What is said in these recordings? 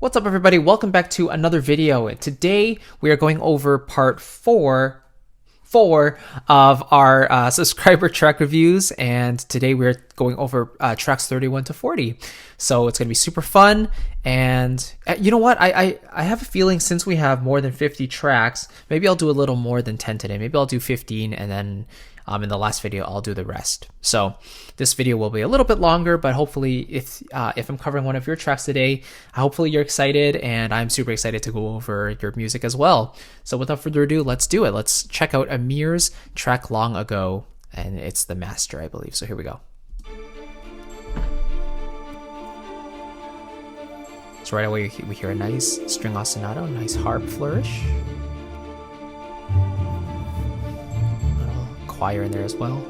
What's up, everybody? Welcome back to another video. Today we are going over part four of our subscriber track reviews, and today we're going over tracks 31 to 40. So it's gonna be super fun. And you know what? I have a feeling since we have more than 50 tracks, maybe I'll do a little more than 10 today. Maybe I'll do 15, and then in the last video I'll do the rest. So this video will be a little bit longer, but hopefully if I'm covering one of your tracks today, hopefully you're excited, and I'm super excited to go over your music as well. So without further ado, let's do it. Let's check out Amir's track Long Ago, and it's the master, I believe. So here we go. So right away we hear a nice string ostinato, nice harp flourish. Choir in there as well.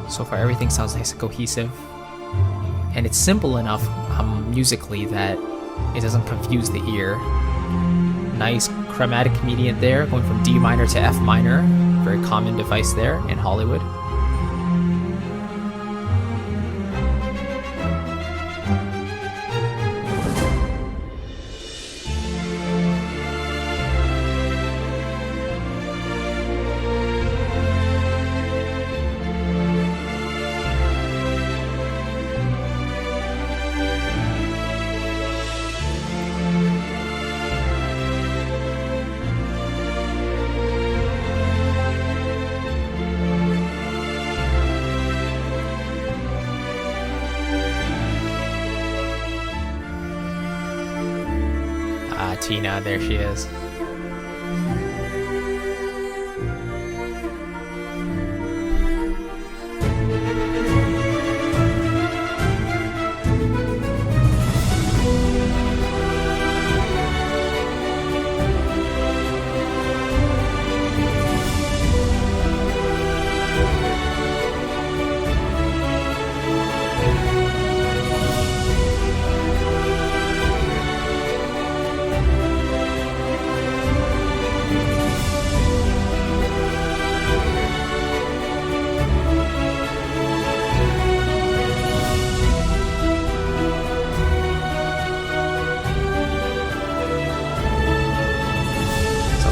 So far everything sounds nice and cohesive, and it's simple enough musically that it doesn't confuse the ear. Nice chromatic median there, going from D minor to F minor, very common device there in Hollywood. Tina, there she is.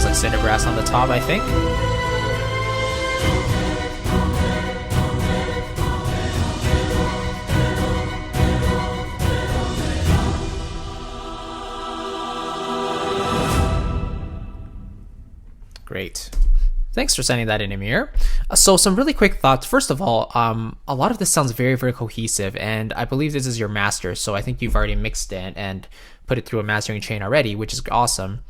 Cinderbrass on the top, I think. Great. Thanks for sending that in, Amir. So some really quick thoughts. First of all, a lot of this sounds very, very cohesive, and I believe this is your master, so I think you've already mixed it and put it through a mastering chain already, which is awesome.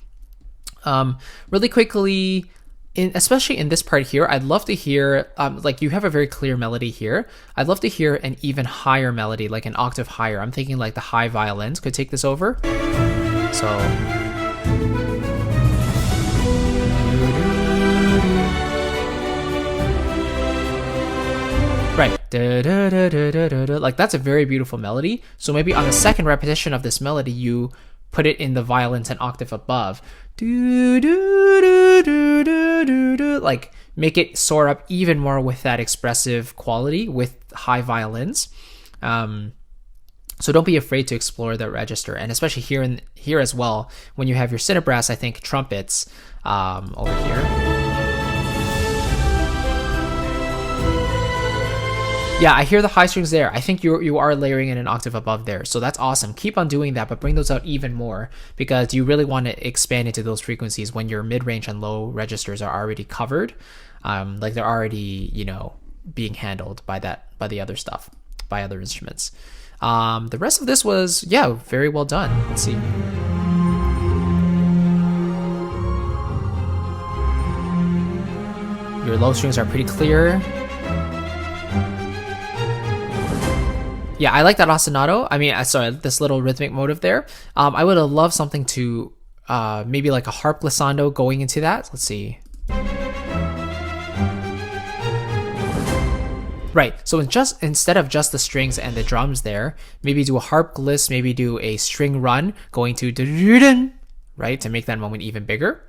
Really quickly, especially in this part here, I'd love to hear, like you have a very clear melody here. I'd love to hear an even higher melody, like an octave higher. I'm thinking like the high violins could take this over. So. Right. Like that's a very beautiful melody. So maybe on the second repetition of this melody, you put it in the violins an octave above. Like make it soar up even more with that expressive quality with high violins. So don't be afraid to explore the register, and especially here as well when you have your cinderbrass, I think trumpets over here. Yeah, I hear the high strings there. I think you are layering in an octave above there. So that's awesome. Keep on doing that, but bring those out even more, because you really want to expand into those frequencies when your mid-range and low registers are already covered. Like they're already, being handled by the other stuff, by other instruments. The rest of this was, very well done. Let's see. Your low strings are pretty clear. Yeah, I like that ostinato. I mean, sorry, this little rhythmic motive there. I would have loved something to maybe like a harp glissando going into that. Let's see. Right, so instead of just the strings and the drums there, maybe do a harp gliss, maybe do a string run going to right, to make that moment even bigger.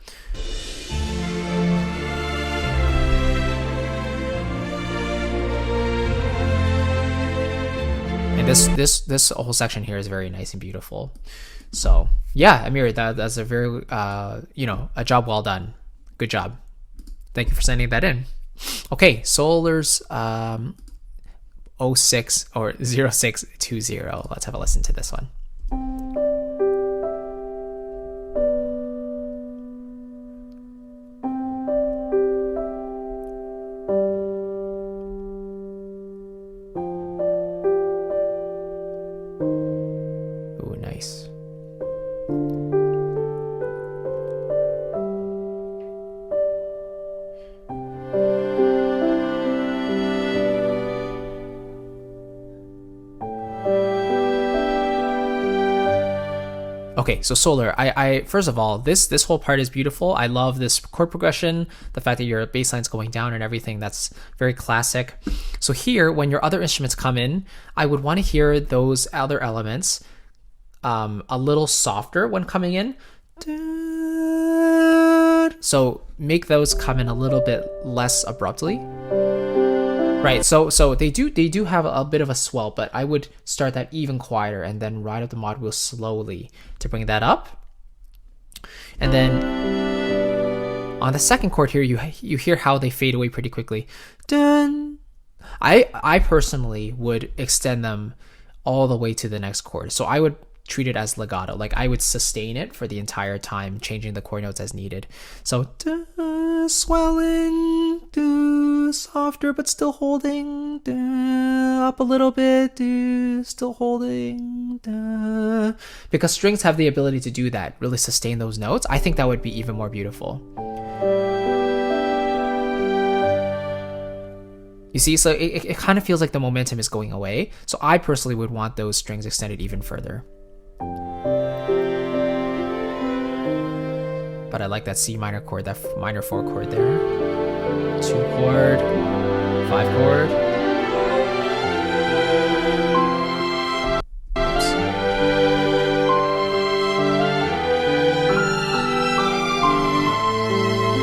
this whole section here is very nice and beautiful. So yeah, Amir, that's a very a job well done. Good job. Thank you for sending that in. Okay, Solar's 06 or 0620. Let's have a listen to this one. Ooh, nice. Okay, so Solar, I first of all, this whole part is beautiful. I love this chord progression, the fact that your bass line's going down and everything. That's very classic. So here, when your other instruments come in, I would want to hear those other elements a little softer when coming in. So make those come in a little bit less abruptly. Right, so they do have a bit of a swell, but I would start that even quieter and then ride up the mod wheel slowly to bring that up. And then on the second chord here, you hear how they fade away pretty quickly. Dun. I personally would extend them all the way to the next chord. So I would treat it as legato. Like I would sustain it for the entire time, changing the chord notes as needed. So swelling, softer but still holding, up a little bit, still holding, because strings have the ability to do that, really sustain those notes. I think that would be even more beautiful. You see, so it kind of feels like the momentum is going away. So I personally would want those strings extended even further. But I like that C minor chord, that minor 4 chord there. 2 chord, 5 chord. Oops.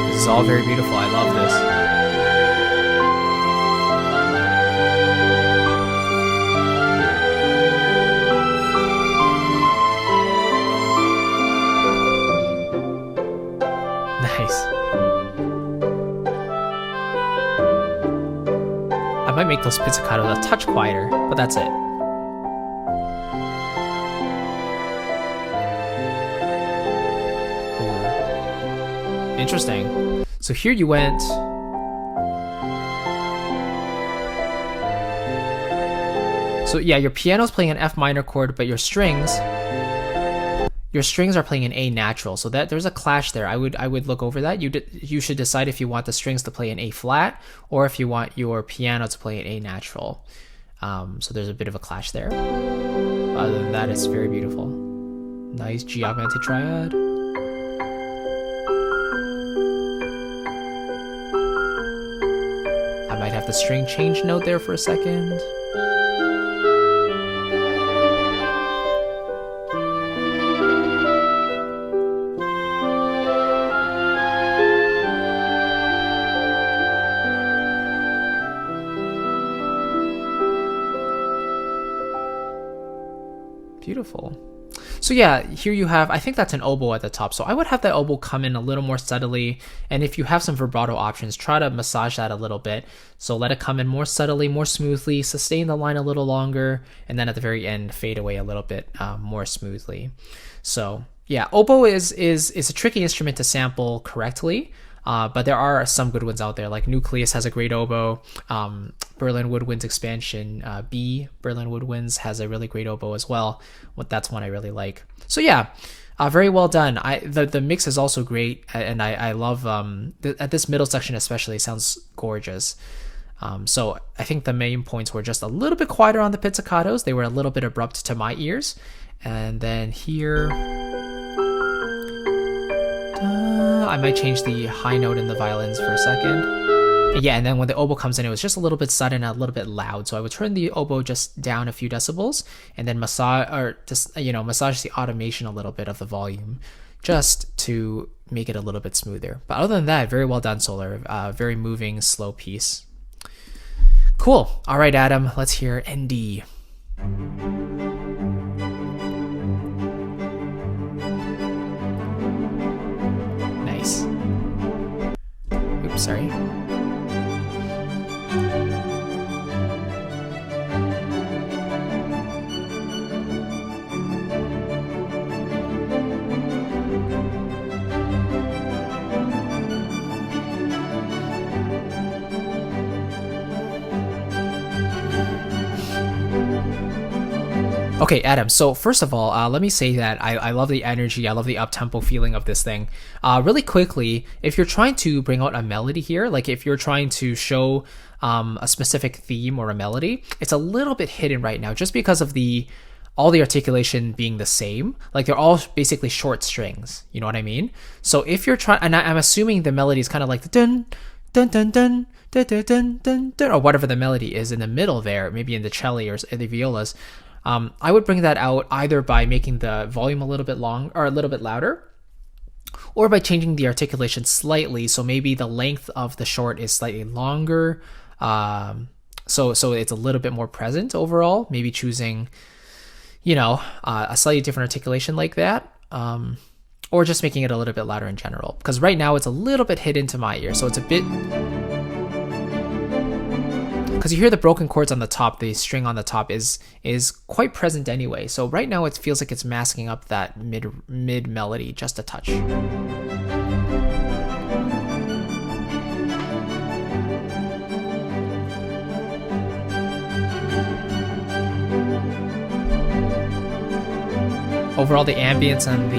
This is all very beautiful. I love this. I might make those pizzicatos a touch quieter, but that's it. Ooh. Interesting. So here you went. So yeah, your piano's playing an F minor chord, but your strings are playing an A natural, so that there's a clash there. I would look over that. You should decide if you want the strings to play an A flat or if you want your piano to play an A natural. So there's a bit of a clash there. Other than that, it's very beautiful. Nice G augmented triad. I might have the string change note there for a second. Beautiful. So yeah, here you have, I think that's an oboe at the top. So I would have that oboe come in a little more subtly. And if you have some vibrato options, try to massage that a little bit. So let it come in more subtly, more smoothly, sustain the line a little longer, and then at the very end, fade away a little bit more smoothly. So yeah, oboe is a tricky instrument to sample correctly. But there are some good ones out there, like Nucleus has a great oboe. Berlin Woodwinds Expansion B, Berlin Woodwinds, has a really great oboe as well. That's one I really like. So yeah, very well done. The mix is also great, and I love at this middle section especially, it sounds gorgeous. So I think the main points were just a little bit quieter on the pizzicatos. They were a little bit abrupt to my ears. And then here, I might change the high note in the violins for a second. Yeah, and then when the oboe comes in, it was just a little bit sudden and a little bit loud. So I would turn the oboe just down a few decibels and then massage the automation a little bit of the volume just to make it a little bit smoother. But other than that, very well done, Solar. Very moving, slow piece. Cool. All right, Adam, let's hear ND. sorry. Okay, Adam, so first of all, let me say that I love the energy, I love the up-tempo feeling of this thing. Really quickly, if you're trying to bring out a melody here, like if you're trying to show a specific theme or a melody, it's a little bit hidden right now just because of all the articulation being the same. Like they're all basically short strings, you know what I mean? So if you're trying, and I'm assuming the melody is kind of like the dun, dun, dun, dun, dun, dun, dun, dun, dun, or whatever the melody is in the middle there, maybe in the cello or the violas. I would bring that out either by making the volume a little bit long or a little bit louder, or by changing the articulation slightly. So maybe the length of the short is slightly longer. So it's a little bit more present overall. Maybe choosing, a slightly different articulation like that. Or just making it a little bit louder in general. Because right now it's a little bit hidden to my ear. So it's a bit... Because you hear the broken chords on the top, the string on the top is quite present anyway. So right now it feels like it's masking up that mid melody just a touch. Overall, the ambience and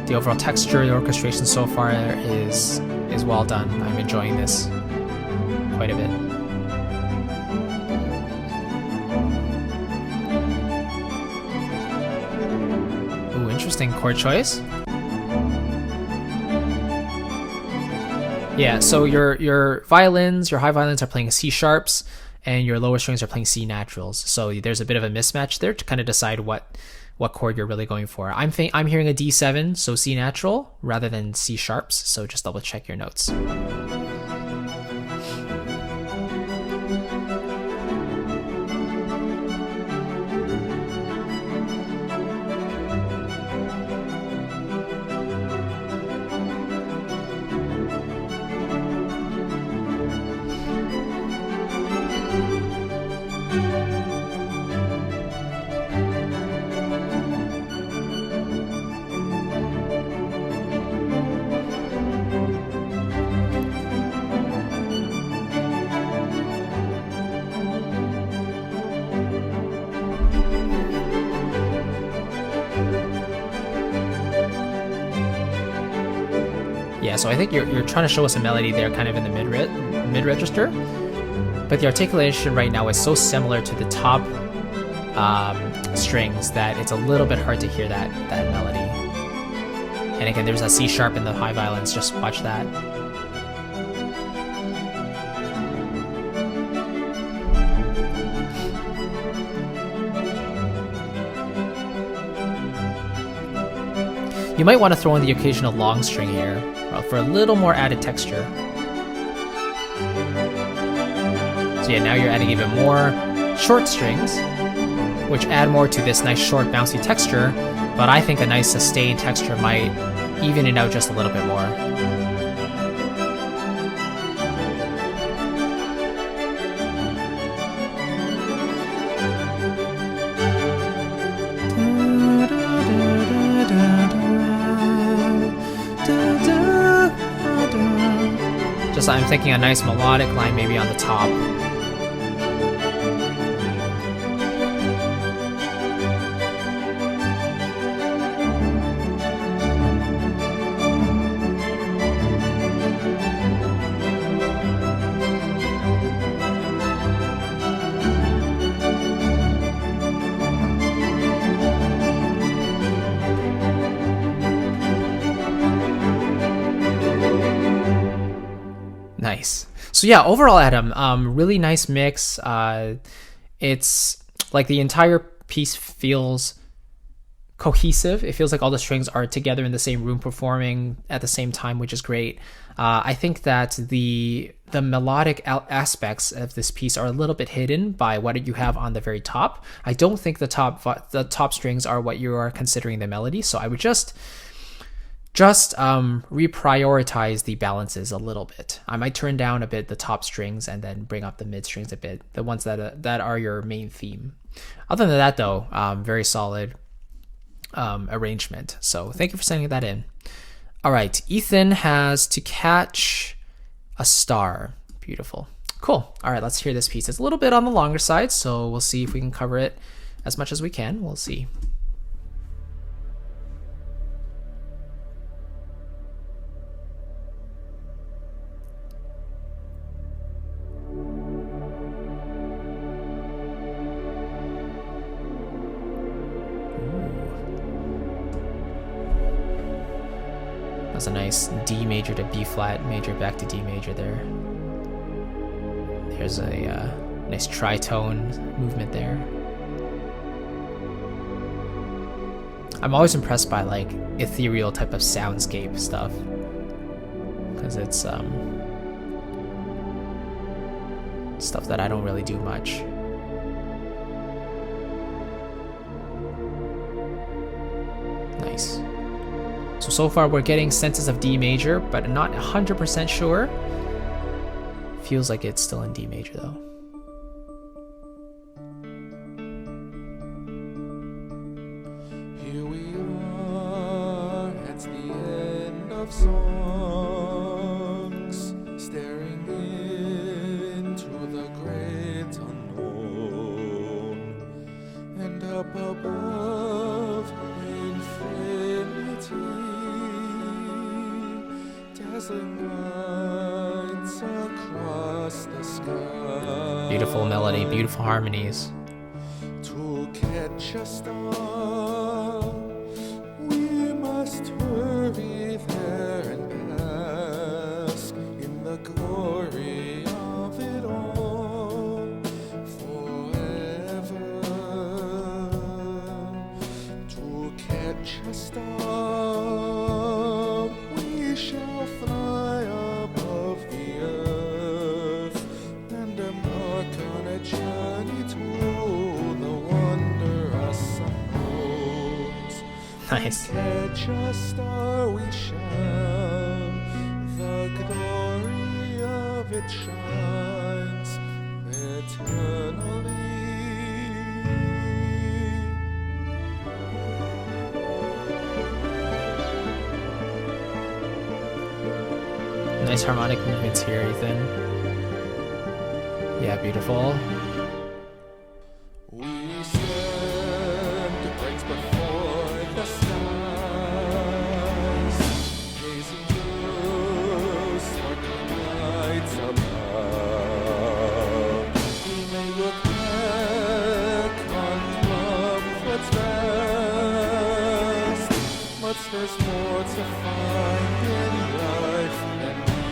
the overall texture, the orchestration so far is well done. I'm enjoying this quite a bit. Ooh, interesting chord choice. Yeah, so your violins, your high violins are playing C sharps, and your lower strings are playing C naturals. So there's a bit of a mismatch there to kind of decide what chord you're really going for. I'm hearing a D7, so C natural rather than C sharps. So just double check your notes. Yeah, so I think you're trying to show us a melody there kind of in the mid register, but the articulation right now is so similar to the top strings that it's a little bit hard to hear that melody. And again, there's a C sharp in the high violins, just watch that. You might want to throw in the occasional long string here for a little more added texture. So yeah, now you're adding even more short strings, which add more to this nice short bouncy texture, but I think a nice sustained texture might even it out just a little bit more. Just I'm thinking a nice melodic line maybe on the top. Nice. So yeah, overall, Adam, really nice mix. It's like the entire piece feels cohesive. It feels like all the strings are together in the same room performing at the same time, which is great. I think that the melodic aspects of this piece are a little bit hidden by what you have on the very top. I don't think the top strings are what you are considering the melody. So I would just just reprioritize the balances a little bit. I might turn down a bit the top strings and then bring up the mid strings a bit, the ones that are your main theme. Other than that, though, very solid arrangement. So thank you for sending that in. All right, Ethan has To Catch a Star. Beautiful. Cool. All right, let's hear this piece. It's a little bit on the longer side, so we'll see if we can cover it as much as we can. We'll see. That's a nice D major to B flat major back to D major there. There's a nice tritone movement there. I'm always impressed by like ethereal type of soundscape stuff, because it's stuff that I don't really do much. Nice. So far we're getting senses of D major, but not 100% sure. Feels like it's still in D major though. Here we are at the end of songs, staring into the great unknown, and up above infinity, dazzling lights across the sky. Beautiful melody, beautiful harmonies. To catch a star, we must hurry there and bask in the glory of it all forever. To catch a star, we shall fly above the earth and embark on a journey to the wondrous unknowns. Nice. Catch a star we shall, the glory of it shines eternally. Nice harmonic movements here, Ethan. Yeah, beautiful. We stand right before the skies, gazing through sparkling lights above. We may look back on comfort's rest, but there's more to find in life than these.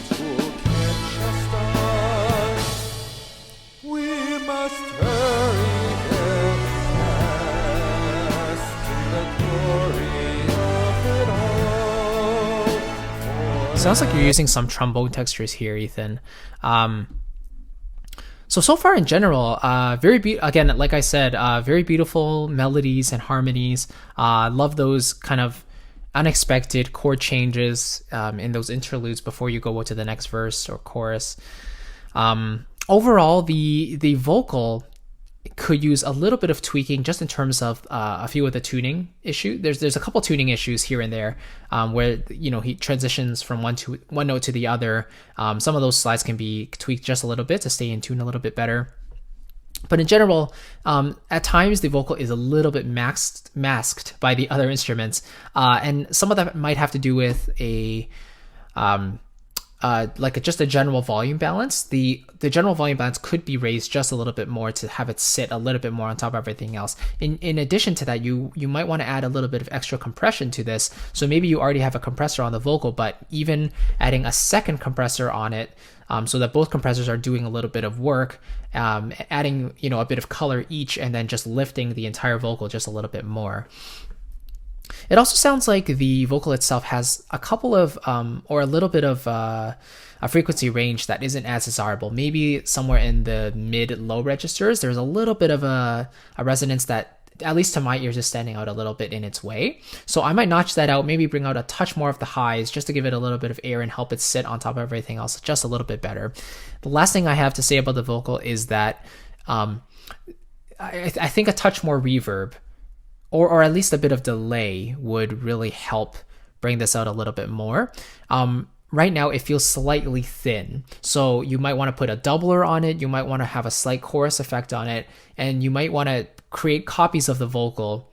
To catch a star, we must hurry there fast in the glory of it all. Sounds like you're using some trombone textures here, Ethan. So far in general, again, like I said, very beautiful melodies and harmonies. Love those kind of unexpected chord changes in those interludes before you go to the next verse or chorus. Overall, the vocal could use a little bit of tweaking just in terms of a few of the tuning issue. There's a couple tuning issues here and there where he transitions from one note to the other. Some of those slides can be tweaked just a little bit to stay in tune a little bit better. But in general, at times the vocal is a little bit masked by the other instruments, and some of that might have to do with just a general volume balance. The general volume balance could be raised just a little bit more to have it sit a little bit more on top of everything else. In addition to that, you might want to add a little bit of extra compression to this. So maybe you already have a compressor on the vocal, but even adding a second compressor on it, so that both compressors are doing a little bit of work, adding a bit of color each, and then just lifting the entire vocal just a little bit more. It also sounds like the vocal itself has a couple of, or a little bit of a frequency range that isn't as desirable. Maybe somewhere in the mid-low registers, there's a little bit of a resonance that at least to my ears, is standing out a little bit in its way. So I might notch that out, maybe bring out a touch more of the highs just to give it a little bit of air and help it sit on top of everything else just a little bit better. The last thing I have to say about the vocal is that I think a touch more reverb or at least a bit of delay would really help bring this out a little bit more. Right now it feels slightly thin, so you might want to put a doubler on it, you might want to have a slight chorus effect on it, and you might want to create copies of the vocal.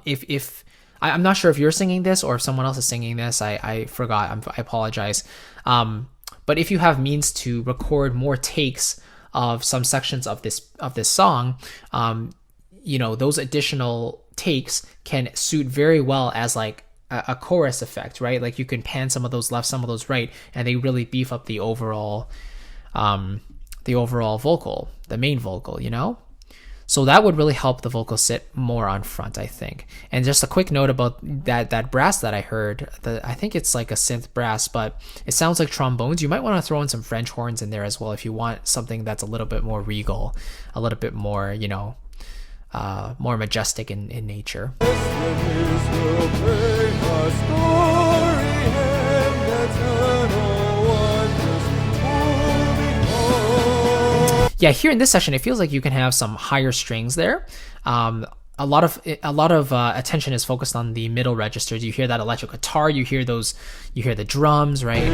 If I'm not sure if you're singing this or if someone else is singing this, I forgot, I apologize. But if you have means to record more takes of some sections of this song, those additional takes can suit very well as like a chorus effect, right? Like you can pan some of those left, some of those right, and they really beef up the overall vocal, the main vocal, So that would really help the vocal sit more on front, I think. And just a quick note about that brass that I heard. I think it's like a synth brass, but it sounds like trombones. You might want to throw in some French horns in there as well if you want something that's a little bit more regal, a little bit more, more majestic in nature. Yeah, here in this section, it feels like you can have some higher strings there. A lot of attention is focused on the middle registers. You hear that electric guitar, you hear the drums, right?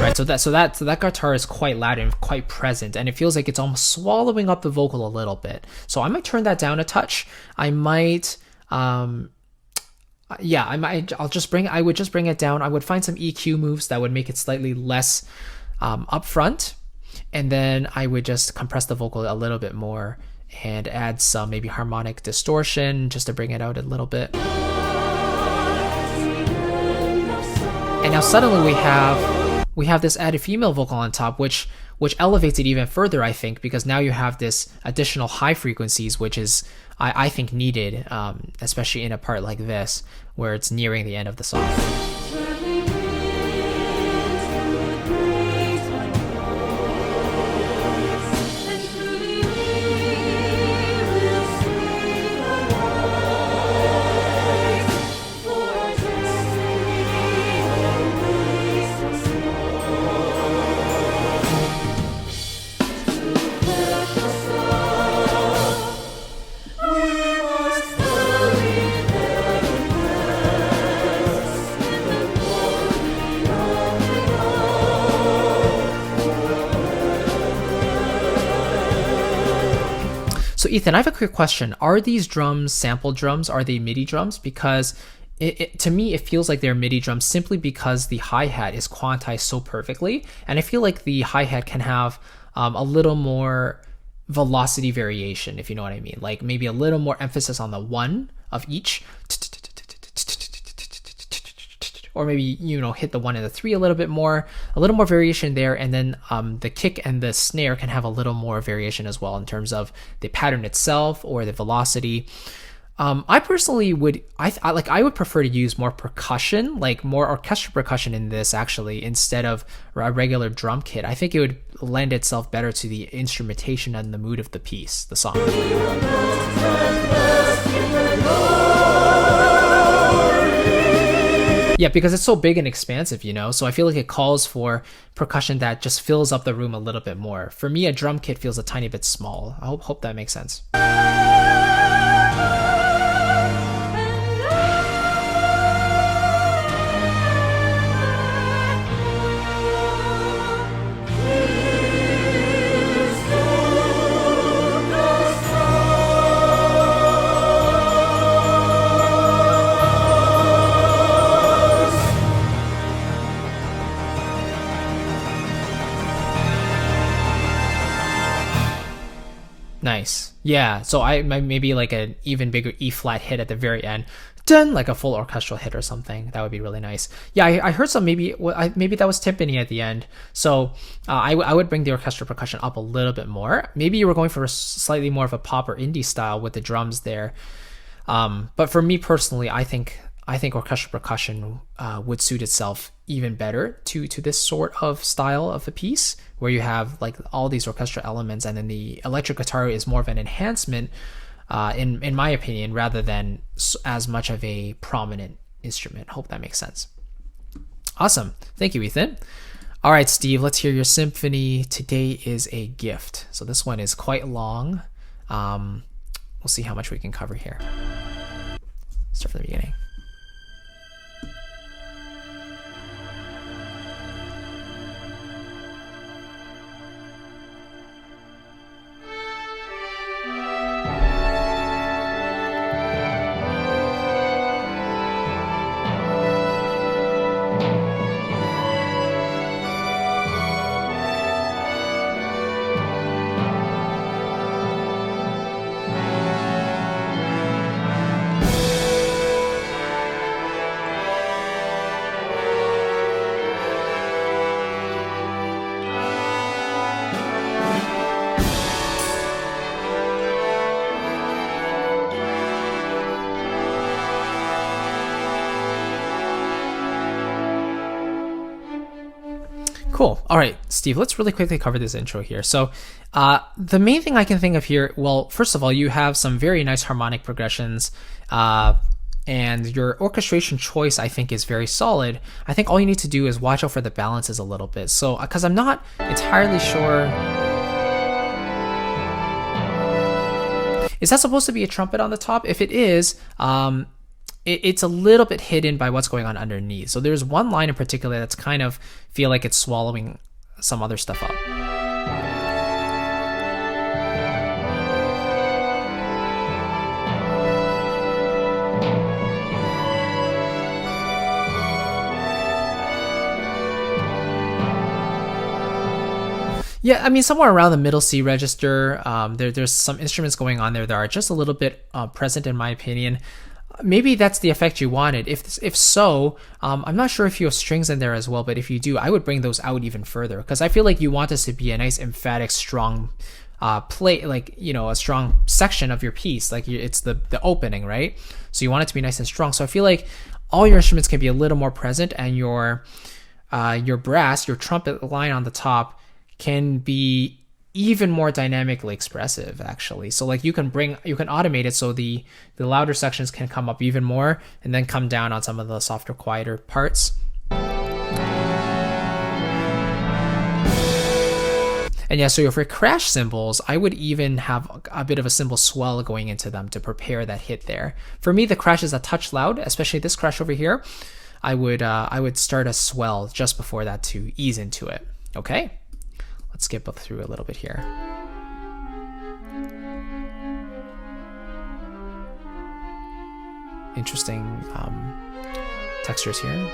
Right, so that guitar is quite loud and quite present, and it feels like it's almost swallowing up the vocal a little bit. So I might turn that down a touch. I would just bring it down. I would find some EQ moves that would make it slightly less up front, and then I would just compress the vocal a little bit more and add some maybe harmonic distortion just to bring it out a little bit. And now suddenly we have this added female vocal on top, which elevates it even further, I think, because now you have this additional high frequencies, which is I think needed, especially in a part like this where it's nearing the end of the song. So Ethan, I have a quick question. Are these drums sample drums? Are they MIDI drums? Because to me, it feels like they're MIDI drums simply because the hi-hat is quantized so perfectly. And I feel like the hi-hat can have a little more velocity variation, if you know what I mean. Like maybe a little more emphasis on the one of each. Or maybe, hit the 1 and the 3 a little more variation there. And then the kick and the snare can have a little more variation as well in terms of the pattern itself or the velocity. I personally would prefer to use more percussion, like more orchestral percussion in this actually, instead of a regular drum kit. I think it would lend itself better to the instrumentation and the mood of the piece, the song. Yeah, because it's so big and expansive, so I feel like it calls for percussion that just fills up the room a little bit more. For me, a drum kit feels a tiny bit small. I hope that makes sense. Nice. Yeah, so I maybe like an even bigger E flat hit at the very end, dun, like a full orchestral hit or something. That would be really nice. Yeah, I heard some maybe that was timpani at the end. So I would bring the orchestral percussion up a little bit more. Maybe you were going for a slightly more of a pop or indie style with the drums there. But for me personally, I think I think orchestral percussion would suit itself even better to this sort of style of a piece, where you have like all these orchestral elements, and then the electric guitar is more of an enhancement, in my opinion, rather than as much of a prominent instrument. Hope that makes sense. Awesome. Thank you, Ethan. All right, Steve, let's hear your symphony. Today is a gift. So this one is quite long. We'll see how much we can cover here. Start from the beginning. Cool. All right, Steve, let's really quickly cover this intro here. So the main thing I can think of here, well, first of all, you have some very nice harmonic progressions, and your orchestration choice, I think, is very solid. I think all you need to do is watch out for the balances a little bit. So, because I'm not entirely sure. Is that supposed to be a trumpet on the top? If it is, it's a little bit hidden by what's going on underneath. So there's one line in particular that's kind of feel like it's swallowing some other stuff up. Yeah, I mean, somewhere around the middle C register, there's some instruments going on there that are just a little bit present, in my opinion. Maybe that's the effect you wanted. If so, I'm not sure if you have strings in there as well, but if you do, I would bring those out even further, because I feel like you want this to be a nice, emphatic, strong play, like, you know, a strong section of your piece. Like it's the opening, right? So you want it to be nice and strong. So I feel like all your instruments can be a little more present, and your brass, your trumpet line on the top, can be even more dynamically expressive, actually. So like you can automate it so the louder sections can come up even more, and then come down on some of the softer, quieter parts. And yeah, so for crash cymbals, I would even have a bit of a cymbal swell going into them to prepare that hit there. For me, the crash is a touch loud, especially this crash over here. I would start a swell just before that to ease into it. Okay? Let's skip up through a little bit here. Interesting textures here.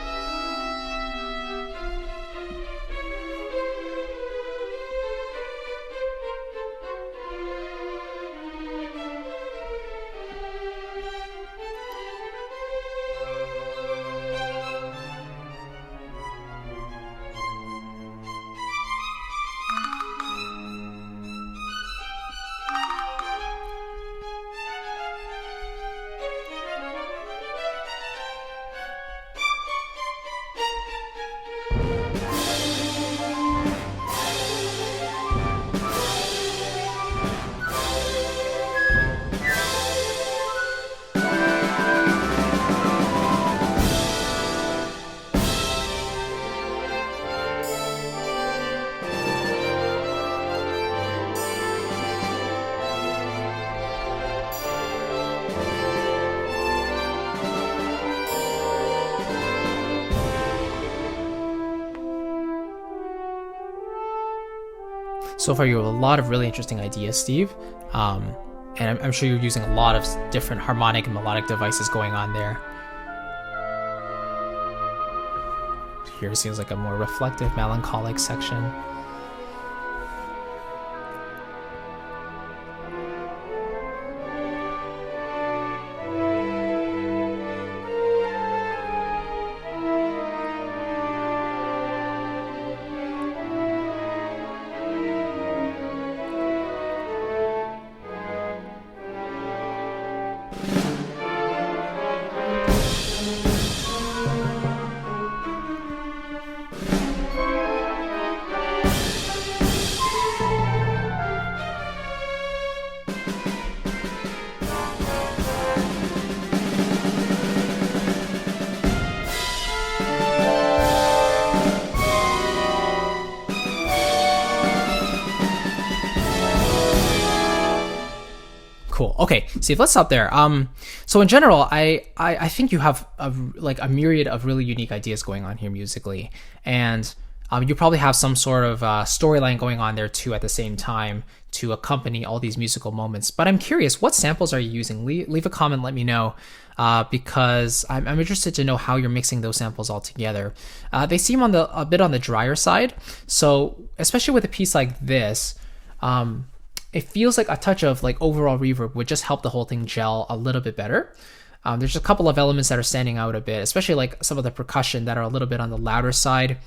So far, you have a lot of really interesting ideas, Steve. And I'm sure you're using a lot of different harmonic and melodic devices going on there. Here seems like a more reflective, melancholic section. Cool. Okay, Steve, let's stop there. So in general, I think you have a myriad of really unique ideas going on here musically, and you probably have some sort of storyline going on there too at the same time to accompany all these musical moments. But I'm curious, what samples are you using? Leave a comment, let me know, because I'm interested to know how you're mixing those samples all together. They seem a bit on the drier side, so especially with a piece like this, it feels like a touch of like overall reverb would just help the whole thing gel a little bit better. There's a couple of elements that are standing out a bit, especially like some of the percussion that are a little bit on the louder side.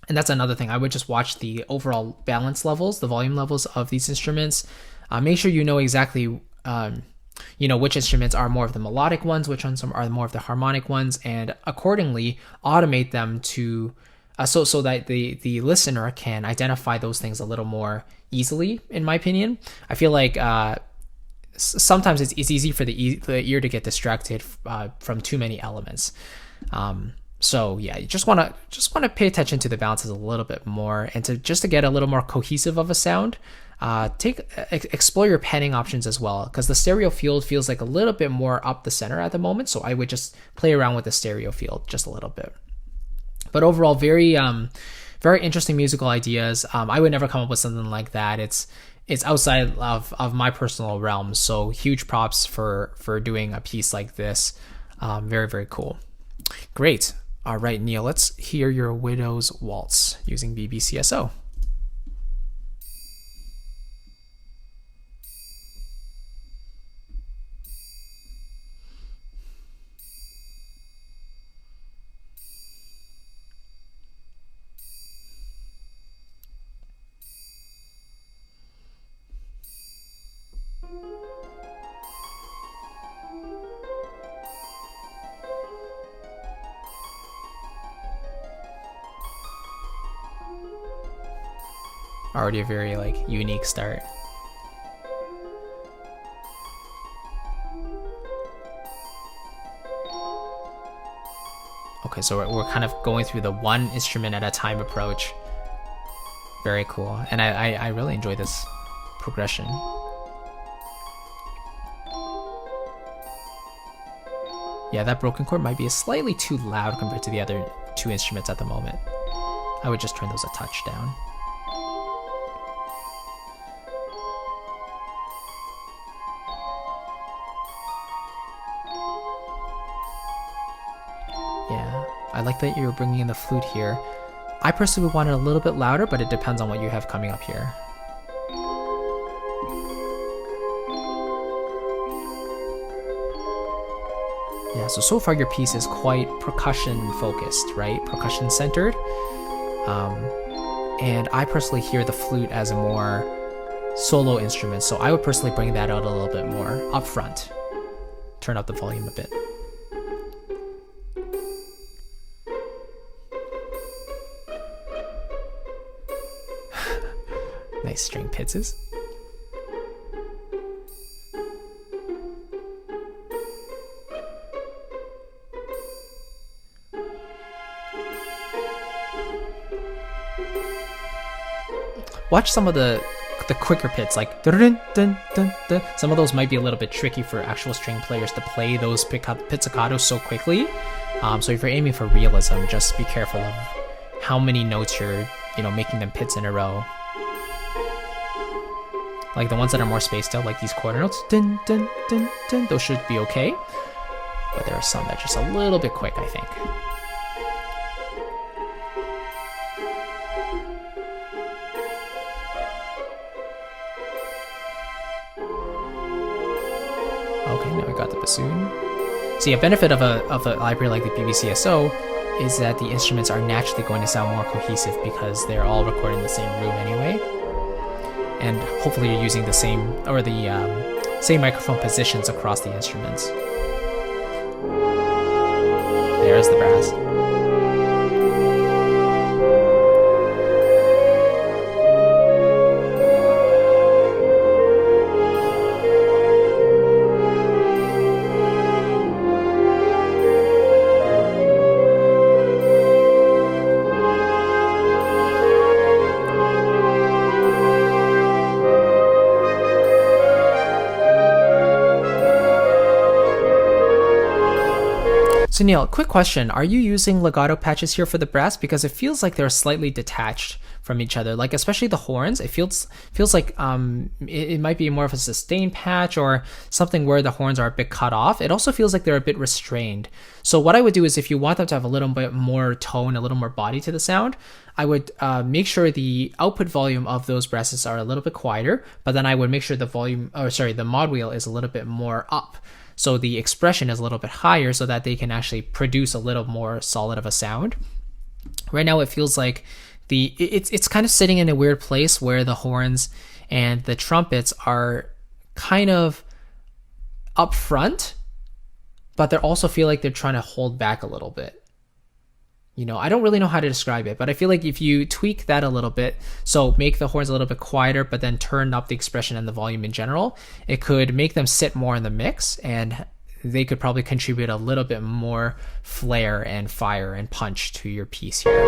And that's another thing. I would just watch the overall balance levels, the volume levels of these instruments. Make sure you know exactly, which instruments are more of the melodic ones, which ones are more of the harmonic ones, and accordingly automate them to so that the listener can identify those things a little more easily. In my opinion, I feel like sometimes it's easy for the ear to get distracted from too many elements. So yeah, you just want to pay attention to the balances a little bit more, and to get a little more cohesive of a sound. Explore your panning options as well, because the stereo field feels like a little bit more up the center at the moment. So I would just play around with the stereo field just a little bit. But overall, very interesting musical ideas. I would never come up with something like that. It's outside of my personal realm. So huge props for doing a piece like this. Very, very cool. Great. All right, Neil, let's hear your Widow's Waltz using BBCSO. Already a very unique start. Okay, so we're kind of going through the one instrument at a time approach. Very cool, and I really enjoy this progression. Yeah, that broken chord might be slightly too loud compared to the other two instruments at the moment. I would just turn those a touch down. Yeah, I like that you're bringing in the flute here. I personally would want it a little bit louder, but it depends on what you have coming up here. Yeah, so far your piece is quite percussion focused, right? Percussion centered. And I personally hear the flute as a more solo instrument, so I would personally bring that out a little bit more up front. Turn up the volume a bit. Nice string pizzas. Watch some of the quicker pits, like dun, dun, dun, dun. Some of those might be a little bit tricky for actual string players to play those pizzicatos so quickly. So if you're aiming for realism, just be careful of how many notes you're making them pits in a row. Like the ones that are more spaced out, like these quarter notes, dun, dun, dun, dun, those should be okay. But there are some that are just a little bit quick, I think. Okay, now we got the bassoon. See, a benefit of a library like the BBCSO is that the instruments are naturally going to sound more cohesive because they're all recorded in the same room anyway. And hopefully you're using the same microphone positions across the instruments. There's the brass. So Neil, quick question. Are you using legato patches here for the brass? Because it feels like they're slightly detached from each other. Like especially the horns, it feels like it might be more of a sustained patch or something where the horns are a bit cut off. It also feels like they're a bit restrained. So what I would do is if you want them to have a little bit more tone, a little more body to the sound, I would make sure the output volume of those brasses are a little bit quieter, but then I would make sure the mod wheel is a little bit more up. So the expression is a little bit higher so that they can actually produce a little more solid of a sound. Right now it feels like it's kind of sitting in a weird place where the horns and the trumpets are kind of up front, but they also feel like they're trying to hold back a little bit. You know, I don't really know how to describe it, but I feel like if you tweak that a little bit, so make the horns a little bit quieter, but then turn up the expression and the volume in general, it could make them sit more in the mix, and they could probably contribute a little bit more flair and fire and punch to your piece here.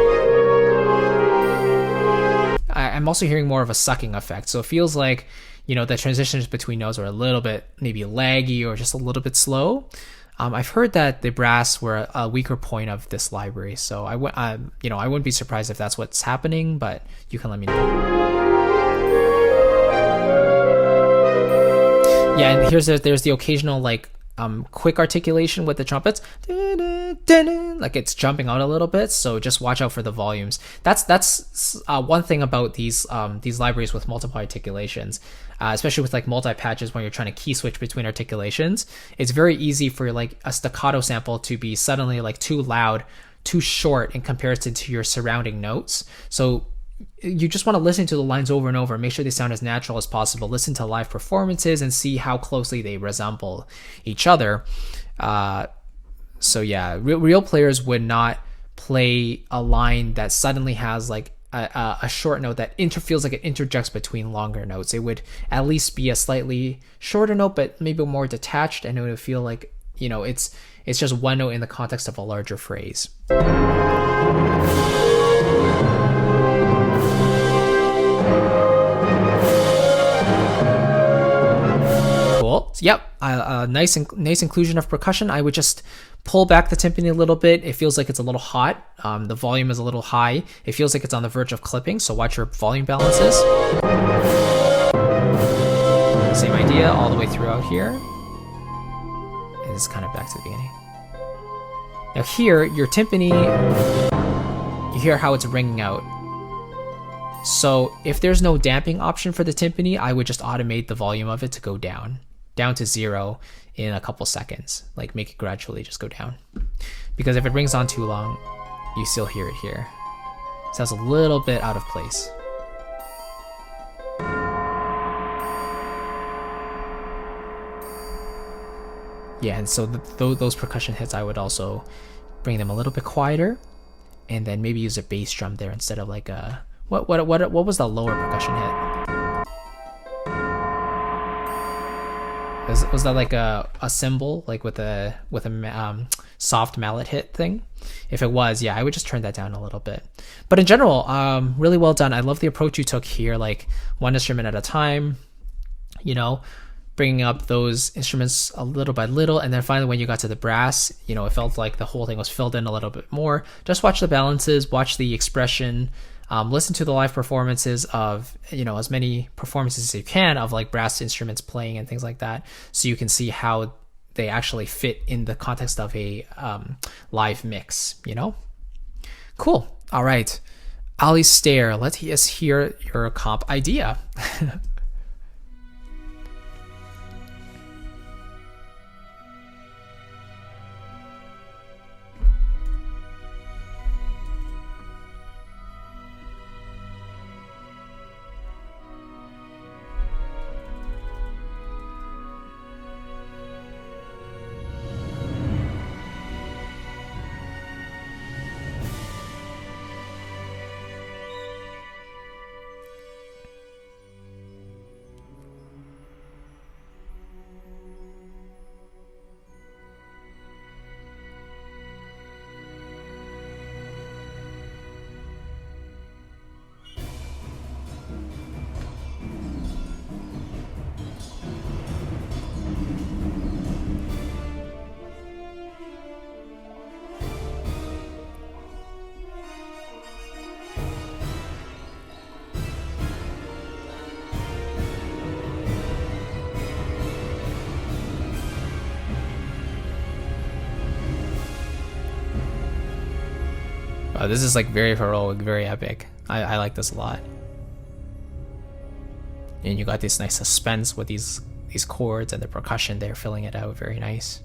I'm also hearing more of a sucking effect, so it feels like, you know, the transitions between notes are a little bit maybe laggy or just a little bit slow. I've heard that the brass were a weaker point of this library, so I wouldn't be surprised if that's what's happening, but you can let me know. Yeah, and there's the occasional like quick articulation with the trumpets, like it's jumping out a little bit, so just watch out for the volumes. That's one thing about these libraries with multiple articulations, especially with like multi patches when you're trying to key switch between articulations. It's very easy for like a staccato sample to be suddenly like too loud, too short in comparison to your surrounding notes. So you just want to listen to the lines over and over, make sure they sound as natural as possible, listen to live performances and see how closely they resemble each other. So yeah, real players would not play a line that suddenly has like a short note that feels like it interjects between longer notes. It would at least be a slightly shorter note, but maybe more detached, and it would feel like, you know, it's just one note in the context of a larger phrase. Cool. Yep. Nice inclusion of percussion. I would just pull back the timpani a little bit. It feels like it's a little hot. The volume is a little high. It feels like it's on the verge of clipping, so watch your volume balances. Same idea all the way throughout here. And this is kind of back to the beginning. Now here, your timpani, you hear how it's ringing out. So if there's no damping option for the timpani, I would just automate the volume of it to go down to 0 in a couple seconds. Like make it gradually just go down. Because if it rings on too long, you still hear it here. Sounds a little bit out of place. Yeah, and so those percussion hits, I would also bring them a little bit quieter, and then maybe use a bass drum there instead of like a what was the lower percussion hit? Was that like a cymbal, like with a soft mallet hit thing? If it was, yeah, I would just turn that down a little bit. But in general, really well done. I love the approach you took here, like one instrument at a time, you know, bringing up those instruments a little by little, and then finally when you got to the brass, you know, it felt like the whole thing was filled in a little bit more. Just watch the balances, watch the expression, listen to the live performances of, you know, as many performances as you can of like brass instruments playing and things like that, so you can see how they actually fit in the context of a live mix, you know? Cool. All right. Alistair, let's hear your comp idea. This is like very heroic, very epic. I like this a lot. And you got this nice suspense with these chords and the percussion there filling it out. Very nice.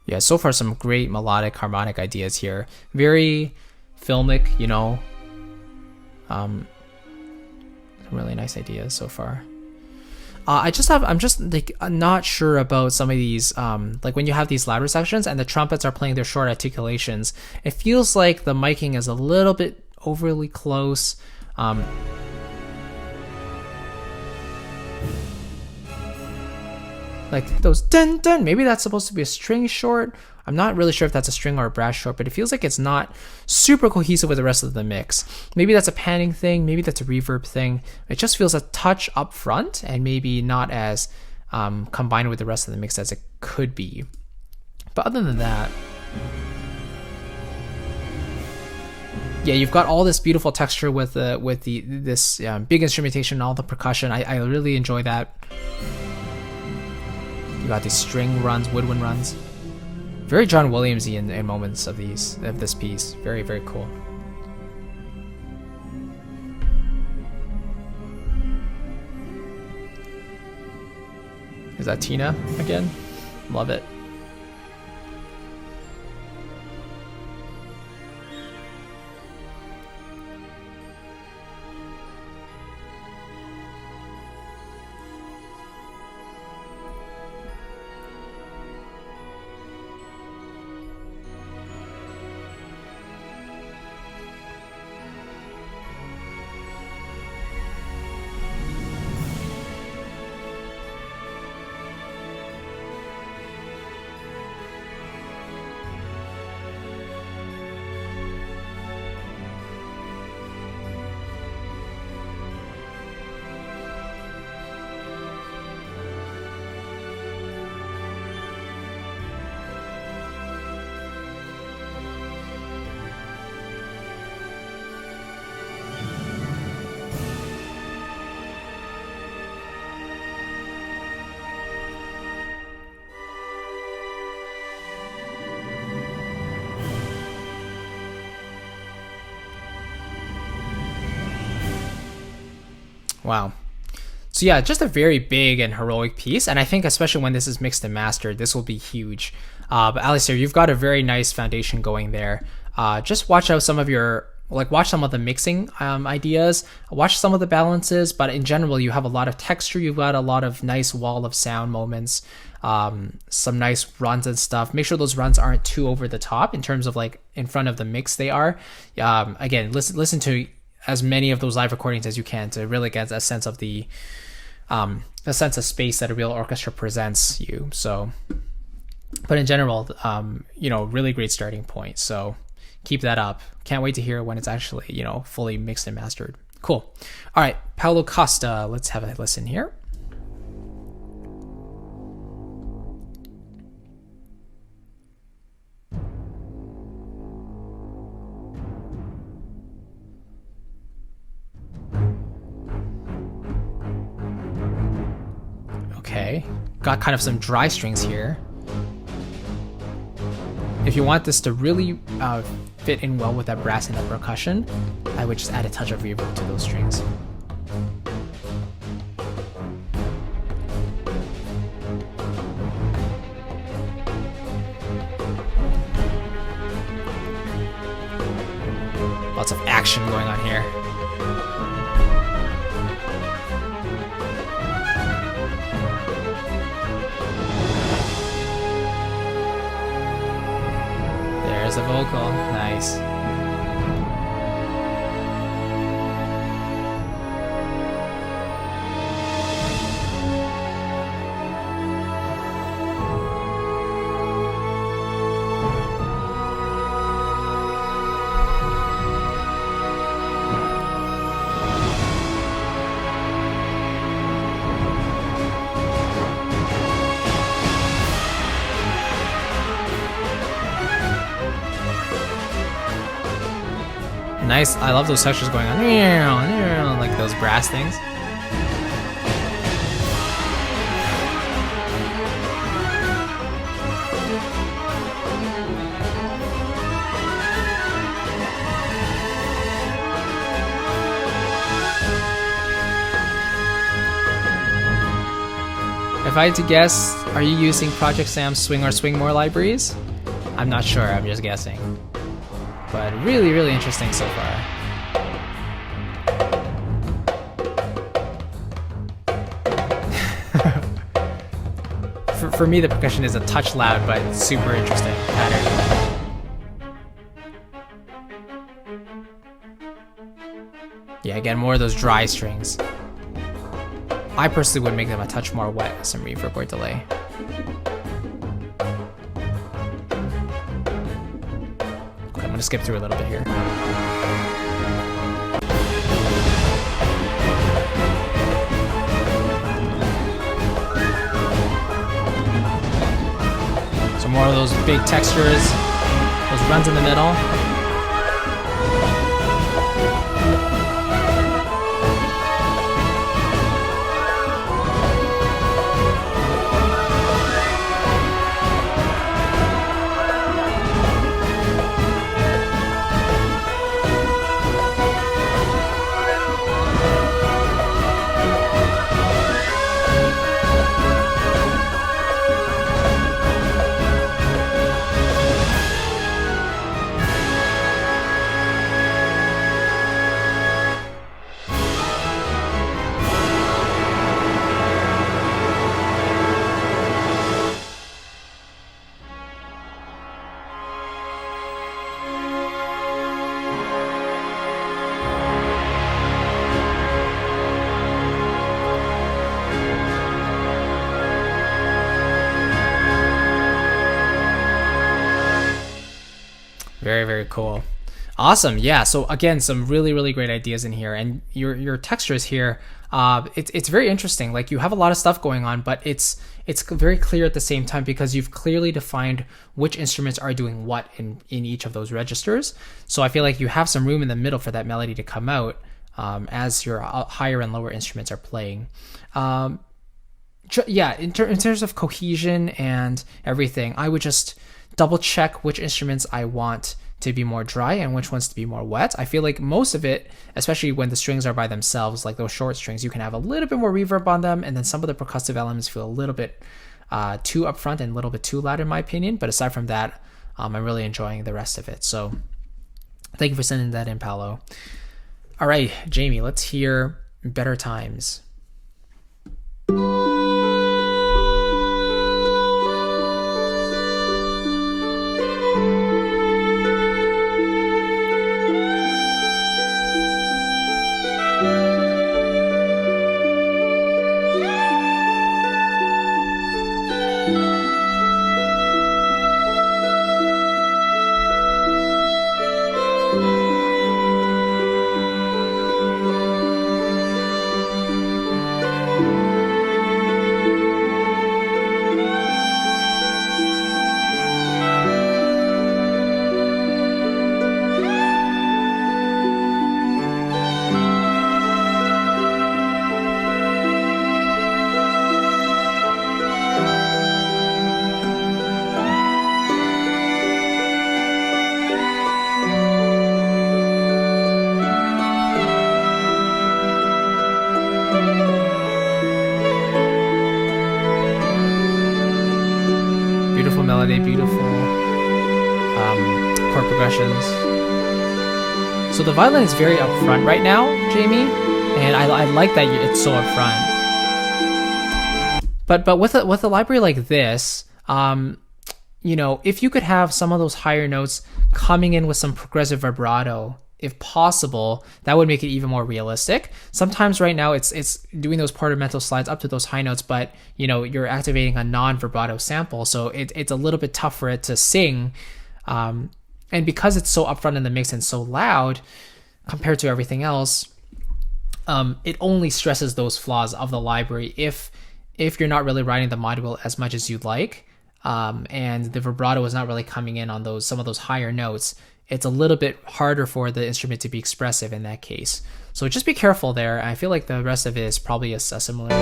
Yeah, so far some great melodic harmonic ideas here. Very filmic, you know. Some really nice ideas so far. I'm just like not sure about some of these, like when you have these louder sections and the trumpets are playing their short articulations, it feels like the miking is a little bit overly close. Like those dun dun, maybe that's supposed to be a string short. I'm not really sure if that's a string or a brass short, but it feels like it's not super cohesive with the rest of the mix. Maybe that's a panning thing, maybe that's a reverb thing. It just feels a touch up front and maybe not as combined with the rest of the mix as it could be. But other than that, yeah, you've got all this beautiful texture with this big instrumentation and all the percussion. I really enjoy that. You got these string runs, woodwind runs. Very Jon Williams-y in moments of this piece. Very, very cool. Is that Tina again? Love it. Wow. So yeah, just a very big and heroic piece, and I think especially when this is mixed and mastered, this will be huge. But Alistair, you've got a very nice foundation going there. Just watch out some of watch some of the mixing ideas, watch some of the balances, but in general, you have a lot of texture, you've got a lot of nice wall of sound moments, some nice runs and stuff. Make sure those runs aren't too over the top in terms of like in front of the mix they are. Again, listen to as many of those live recordings as you can to really get a sense of a sense of space that a real orchestra presents you. So, but in general, really great starting point. So keep that up. Can't wait to hear when it's actually, fully mixed and mastered. Cool. All right, Paulo Costa. Let's have a listen here. Okay, got kind of some dry strings here. If you want this to really fit in well with that brass and that percussion, I would just add a touch of reverb to those strings. Lots of action going on here. there's a vocal. Nice. Nice. I love those textures going on, like those brass things. If I had to guess, are you using Project Sam's Swing or Swing More libraries? I'm not sure, I'm just guessing. But really, really interesting so far. For me, the percussion is a touch loud, but super interesting pattern. Yeah, again, more of those dry strings. I personally would make them a touch more wet with some reverb or delay. Okay, I'm gonna skip through a little bit here. So more of those big textures, those runs in the middle. Very, very cool. Awesome. Yeah. So again, some really, really great ideas in here, and your textures here. It's very interesting. Like, you have a lot of stuff going on, but it's very clear at the same time because you've clearly defined which instruments are doing what in each of those registers. So I feel like you have some room in the middle for that melody to come out as your higher and lower instruments are playing. Yeah. In terms of cohesion and everything, I would just double check which instruments I want to be more dry and which ones to be more wet. I feel like most of it, especially when the strings are by themselves, like those short strings, you can have a little bit more reverb on them, and then some of the percussive elements feel a little bit too upfront and a little bit too loud in my opinion. But aside from that, I'm really enjoying the rest of it. So thank you for sending that in, Paulo. All right, Jamie, let's hear Better Times. Beautiful chord progressions. So the violin is very upfront right now, Jamie, and I like that it's so upfront. But with a library like this, you know, if you could have some of those higher notes coming in with some progressive vibrato, if possible, that would make it even more realistic. Sometimes right now it's doing those portamento slides up to those high notes, but you know, you're activating a non-vibrato sample, so it's a little bit tough for it to sing. And because it's so upfront in the mix and so loud compared to everything else, it only stresses those flaws of the library if you're not really riding the module as much as you'd like, and the vibrato is not really coming in on some of those higher notes. It's a little bit harder for the instrument to be expressive in that case. So just be careful there. I feel like the rest of it is probably a similar way.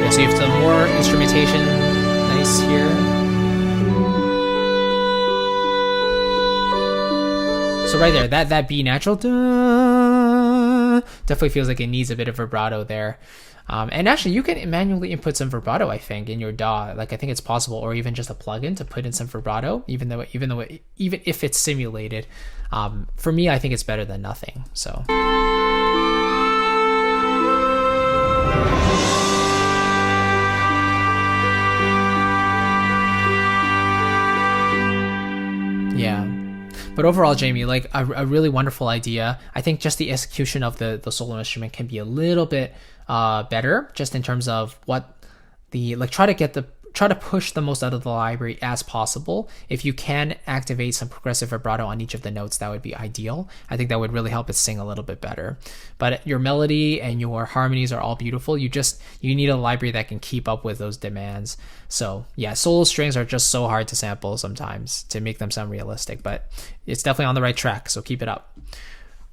Yeah, so you have some more instrumentation. Nice here. So right there, that B natural definitely feels like it needs a bit of vibrato there. And actually, you can manually input some vibrato, I think, in your DAW. Like, I think it's possible, or even just a plugin to put in some vibrato, even if it's simulated. For me, I think it's better than nothing. So. Yeah. But overall, Jamie, like a really wonderful idea. I think just the execution of the solo instrument can be a little bit better, just in terms of what try to push the most out of the library as possible. If you can activate some progressive vibrato on each of the notes, that would be ideal. I think that would really help it sing a little bit better. But your melody and your harmonies are all beautiful. You need a library that can keep up with those demands. So yeah, solo strings are just so hard to sample sometimes to make them sound realistic, but it's definitely on the right track, so keep it up.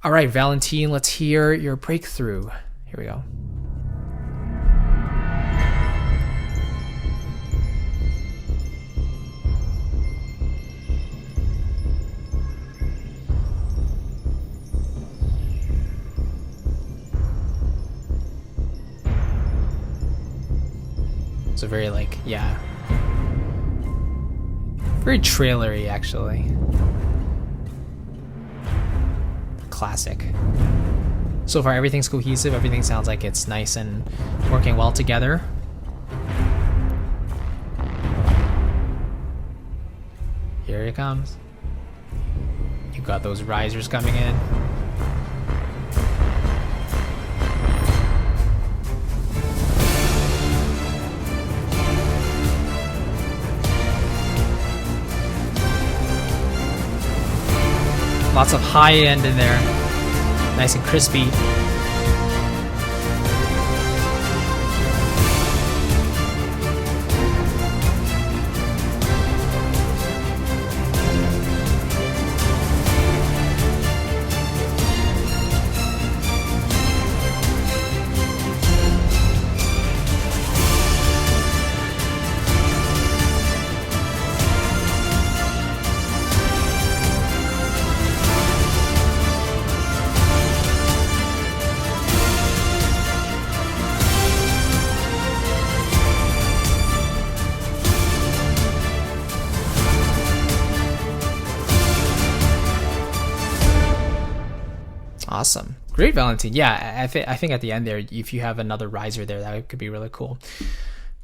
All right, Valentin, let's hear your breakthrough. Here we go. So very very trailery actually. Classic. So far everything's cohesive, everything sounds like it's nice and working well together. Here it comes. You got those risers coming in. Lots of high end in there. Nice and crispy. Awesome. Great, Valentin. Yeah, I think at the end there, if you have another riser there, that could be really cool.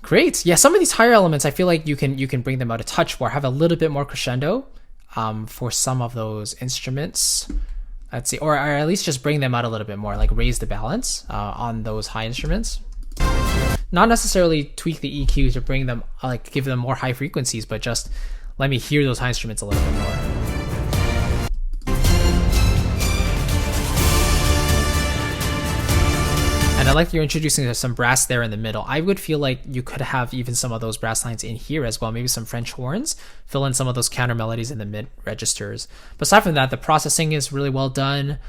Great. Yeah, some of these higher elements, I feel like you can bring them out a touch more, have a little bit more crescendo for some of those instruments. Let's see, or at least just bring them out a little bit more, like raise the balance on those high instruments. Not necessarily tweak the EQ to bring them, like give them more high frequencies, but just let me hear those high instruments a little bit more. And I like you're introducing some brass there in the middle. I would feel like you could have even some of those brass lines in here as well. Maybe some French horns, fill in some of those counter melodies in the mid registers. But aside from that, the processing is really well done.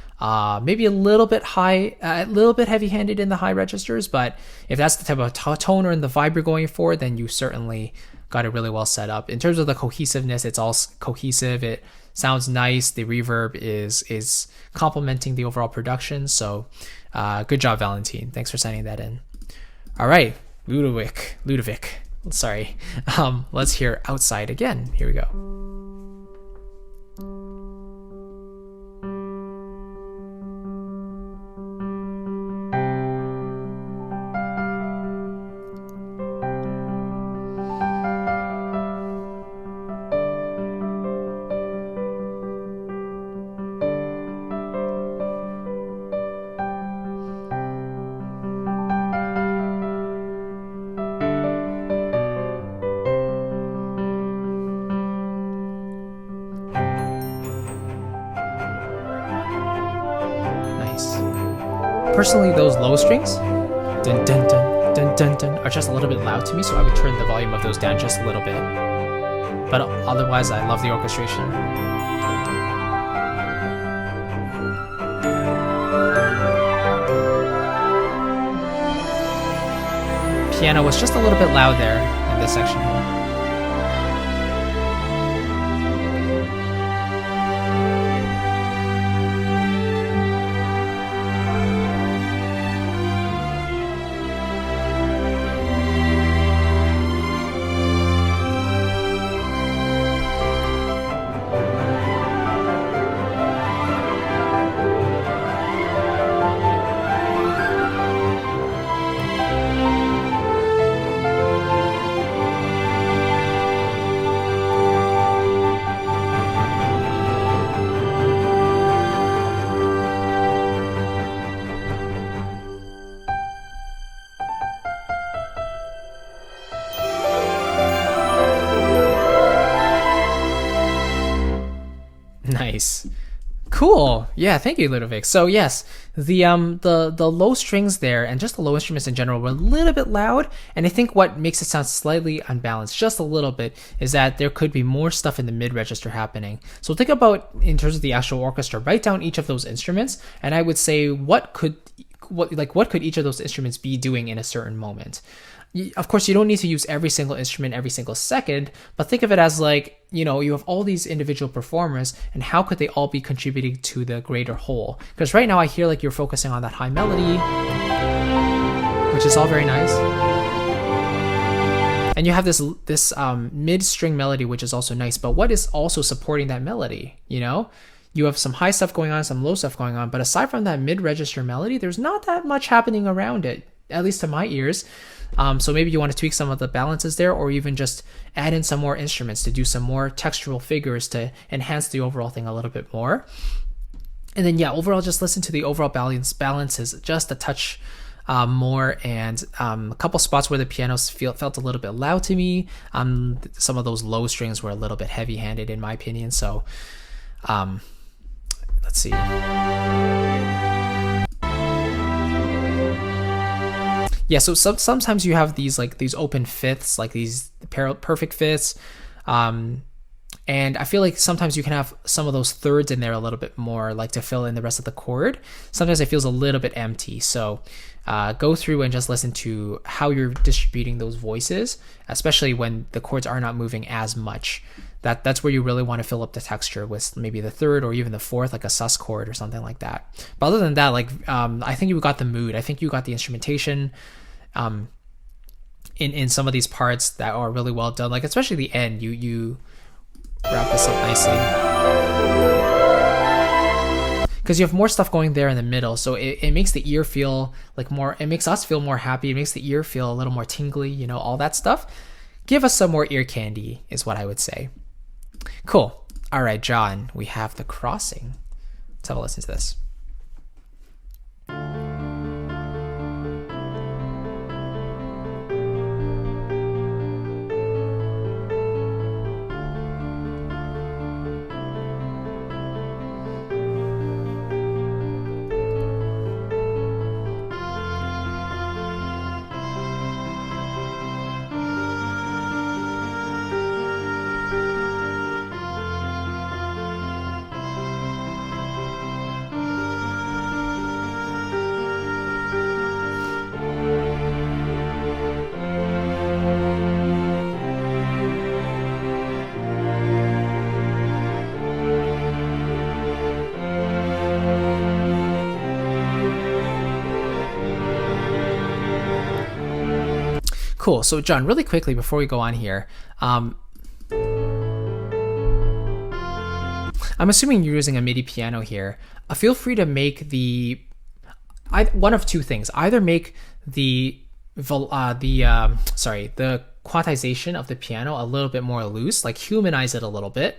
Maybe a little bit high, a little bit heavy-handed in the high registers. But if that's the type of tone or in the vibe you're going for, then you certainly got it really well set up. In terms of the cohesiveness, it's all cohesive. It sounds nice. The reverb is complementing the overall production. So good job, Valentin. Thanks for sending that in. All right, Ludovic. Sorry. Let's hear Outside again. Here we go. Personally, those low strings, dun dun dun dun dun dun, are just a little bit loud to me, so I would turn the volume of those down just a little bit. But otherwise, I love the orchestration. Piano was just a little bit loud there in this section here. Nice. Cool. Yeah, thank you, Ludovic. So yes, the low strings there and just the low instruments in general were a little bit loud, and I think what makes it sound slightly unbalanced just a little bit is that there could be more stuff in the mid register happening. So think about, in terms of the actual orchestra, write down each of those instruments, and I would say what could each of those instruments be doing in a certain moment. Of course, you don't need to use every single instrument every single second, but think of it as like, you know, you have all these individual performers, and how could they all be contributing to the greater whole? Because right now I hear like you're focusing on that high melody, which is all very nice. And you have this mid string melody, which is also nice, but what is also supporting that melody, you know? You have some high stuff going on, some low stuff going on, but aside from that mid register melody, there's not that much happening around it, at least to my ears. So maybe you want to tweak some of the balances there, or even just add in some more instruments to do some more textural figures to enhance the overall thing a little bit more. And then yeah, overall just listen to the overall balances just a touch more, and a couple spots where the pianos felt a little bit loud to me. Some of those low strings were a little bit heavy-handed in my opinion. So let's see. Yeah, so sometimes you have these open fifths, like these perfect fifths, and I feel like sometimes you can have some of those thirds in there a little bit more, like to fill in the rest of the chord. Sometimes it feels a little bit empty, so go through and just listen to how you're distributing those voices, especially when the chords are not moving as much. That's where you really want to fill up the texture with maybe the third or even the fourth, like a sus chord or something like that. But other than that, like I think you got the mood. I think you got the instrumentation in some of these parts that are really well done. Like especially the end, you wrap this up nicely because you have more stuff going there in the middle. So it makes the ear feel like more. It makes us feel more happy. It makes the ear feel a little more tingly. You know, all that stuff. Give us some more ear candy is what I would say. Cool. All right, John, we have The Crossing. Let's have a listen to this. Cool. So John, really quickly before we go on here, I'm assuming you're using a MIDI piano here. Feel free to make one of two things. Either make the quantization of the piano a little bit more loose, like humanize it a little bit,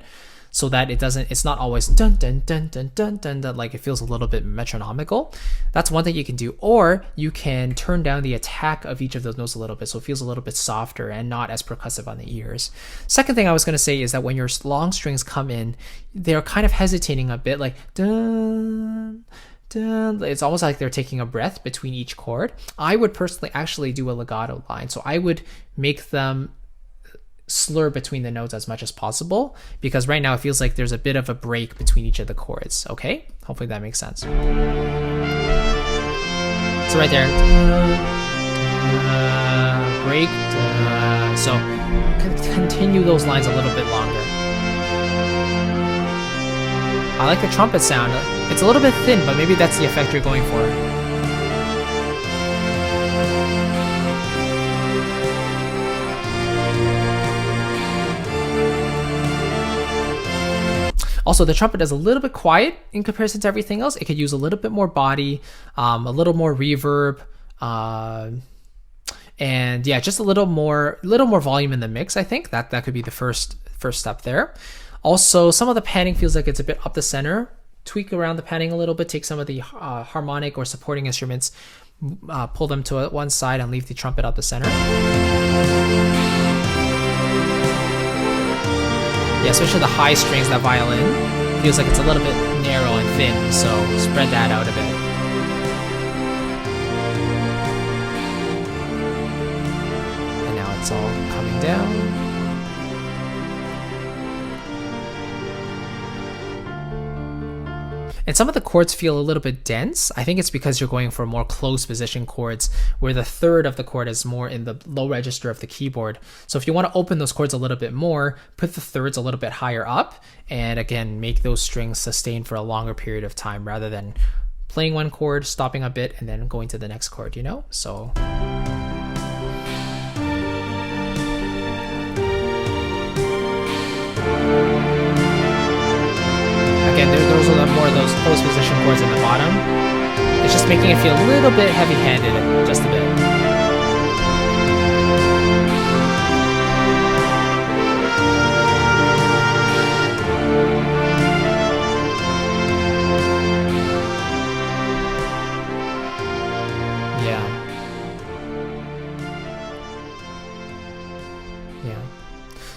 so that it's not always dun dun dun dun dun dun dun, like it feels a little bit metronomical. That's one thing you can do. Or you can turn down the attack of each of those notes a little bit, so it feels a little bit softer and not as percussive on the ears. Second thing I was going to say is that when your long strings come in, they're kind of hesitating a bit, like dun dun. It's almost like they're taking a breath between each chord. I would personally actually do a legato line. So I would make them slur between the notes as much as possible, because right now it feels like there's a bit of a break between each of the chords. Okay, hopefully that makes sense. So right there, break, so continue those lines a little bit longer. I like the trumpet sound. It's a little bit thin, but maybe that's the effect you're going for. Also, the trumpet is a little bit quiet in comparison to everything else. It could use a little bit more body, a little more reverb, and yeah, just a little more volume in the mix. I think that could be the first step there. Also, some of the panning feels like it's a bit up the center. Tweak around the panning a little bit. Take some of the harmonic or supporting instruments, pull them to one side, and leave the trumpet up the center. Yeah, especially the high strings, that violin feels like it's a little bit narrow and thin, so spread that out a bit. And now it's all coming down. And some of the chords feel a little bit dense. I think it's because you're going for more close position chords where the third of the chord is more in the low register of the keyboard. So if you want to open those chords a little bit more, put the thirds a little bit higher up, and again, make those strings sustain for a longer period of time rather than playing one chord, stopping a bit, and then going to the next chord, you know? So... Again, those are more of those close position chords in the bottom. It's just making it feel a little bit heavy-handed, just a bit.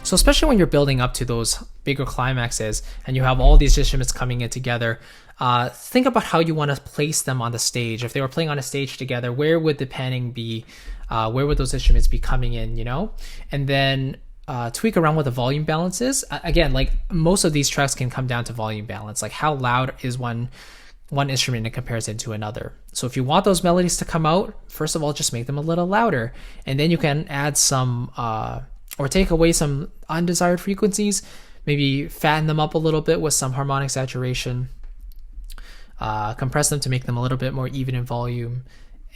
So especially when you're building up to those bigger climaxes and you have all these instruments coming in together, think about how you want to place them on the stage. If they were playing on a stage together, where would the panning be? Where would those instruments be coming in, you know? And then tweak around what the volume balance is. Again, like most of these tracks can come down to volume balance. Like how loud is one instrument in comparison to another. So if you want those melodies to come out, first of all, just make them a little louder. And then you can add some... or take away some undesired frequencies, maybe fatten them up a little bit with some harmonic saturation, compress them to make them a little bit more even in volume,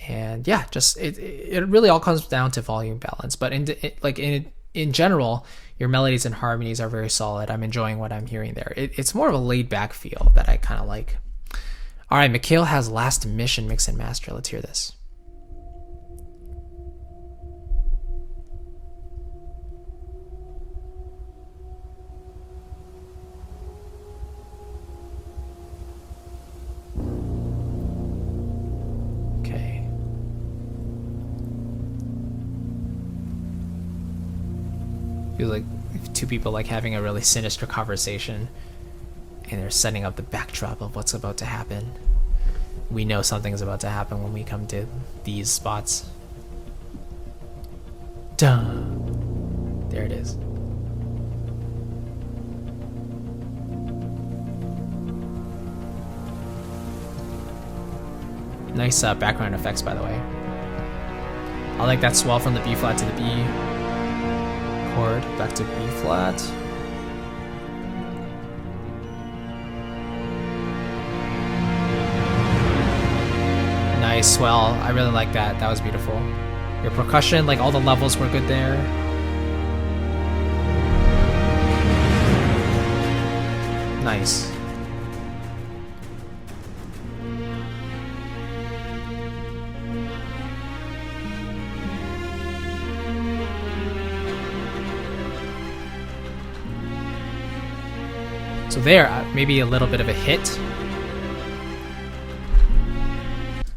and yeah, just it really all comes down to volume balance. But in general, your melodies and harmonies are very solid. I'm enjoying what I'm hearing there. It's more of a laid back feel that I kind of like. All right, Mikhail has Last Mission mix and master. Let's hear this. Feels like two people like having a really sinister conversation, and they're setting up the backdrop of what's about to happen. We know something's about to happen when we come to these spots. Dun! There it is. Nice background effects, by the way. I like that swell from the B flat to the B chord, back to B flat. Nice swell. I really like that. That was beautiful. Your percussion, like all the levels were good there. Nice. So there, maybe a little bit of a hit.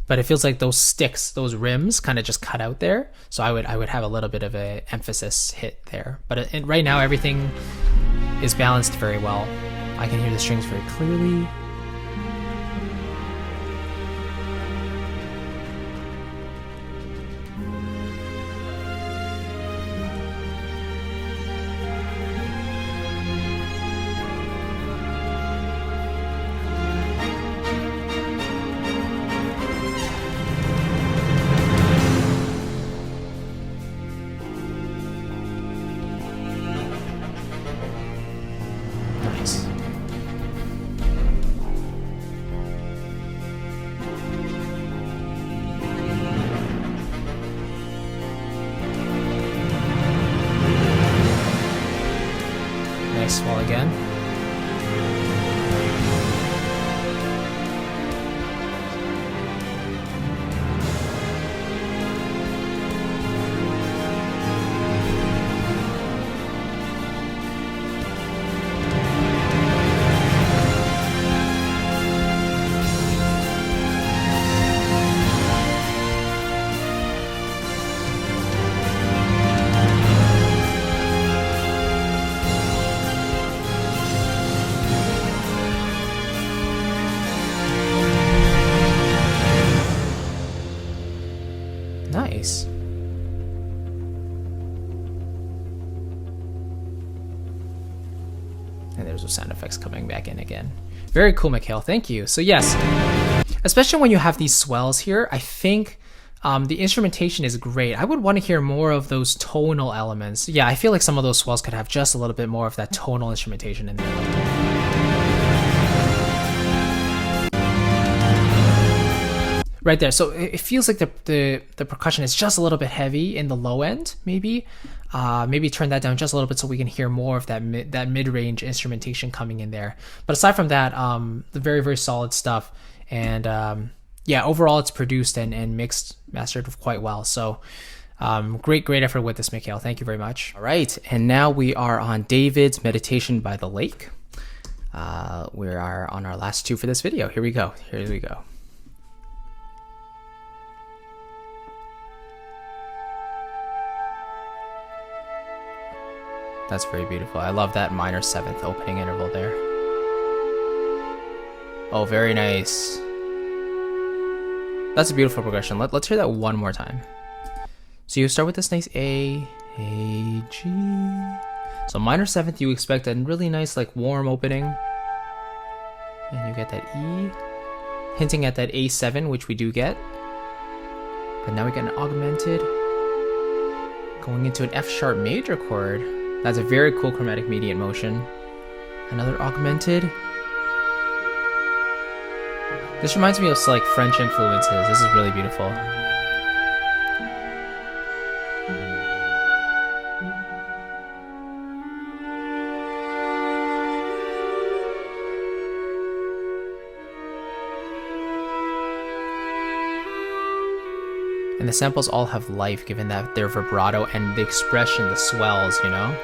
But it feels like those sticks, those rims kind of just cut out there. So I would have a little bit of an emphasis hit there. But right now everything is balanced very well. I can hear the strings very clearly. nice swell again. Nice. And there's those sound effects coming back in again. Very cool, Mikhail. Thank you. So yes, especially when you have these swells here, I think the instrumentation is great. I would want to hear more of those tonal elements. Yeah, I feel like some of those swells could have just a little bit more of that tonal instrumentation in there. Right there. So it feels like the percussion is just a little bit heavy in the low end, maybe. Maybe turn that down just a little bit so we can hear more of that mid-range instrumentation coming in there. But aside from that, the very, very solid stuff. And yeah, overall it's produced and mixed, mastered quite well. So great effort with this, Mikhail. Thank you very much. All right. And now we are on David's Meditation by the Lake. We are on our last two for this video. Here we go. That's very beautiful. I love that minor seventh opening interval there. Oh, very nice. That's a beautiful progression. Let's hear that one more time. So you start with this nice A, G. So minor seventh, you expect a really nice, like, warm opening. And you get that E, hinting at that A7, which we do get. But now we get an augmented, going into an F sharp major chord. That's a very cool chromatic median motion. Another augmented. This reminds me of like French influences. This is really beautiful. And the samples all have life, given that they're vibrato and the expression, the swells, you know?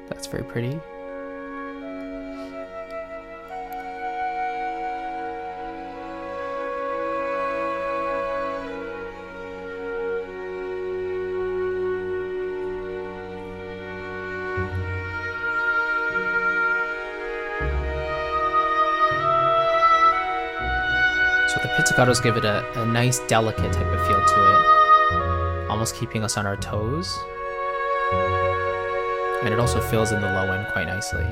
That's very pretty. So the pizzicatos give it a nice, delicate type of feel to it, almost keeping us on our toes. And it also fills in the low end quite nicely.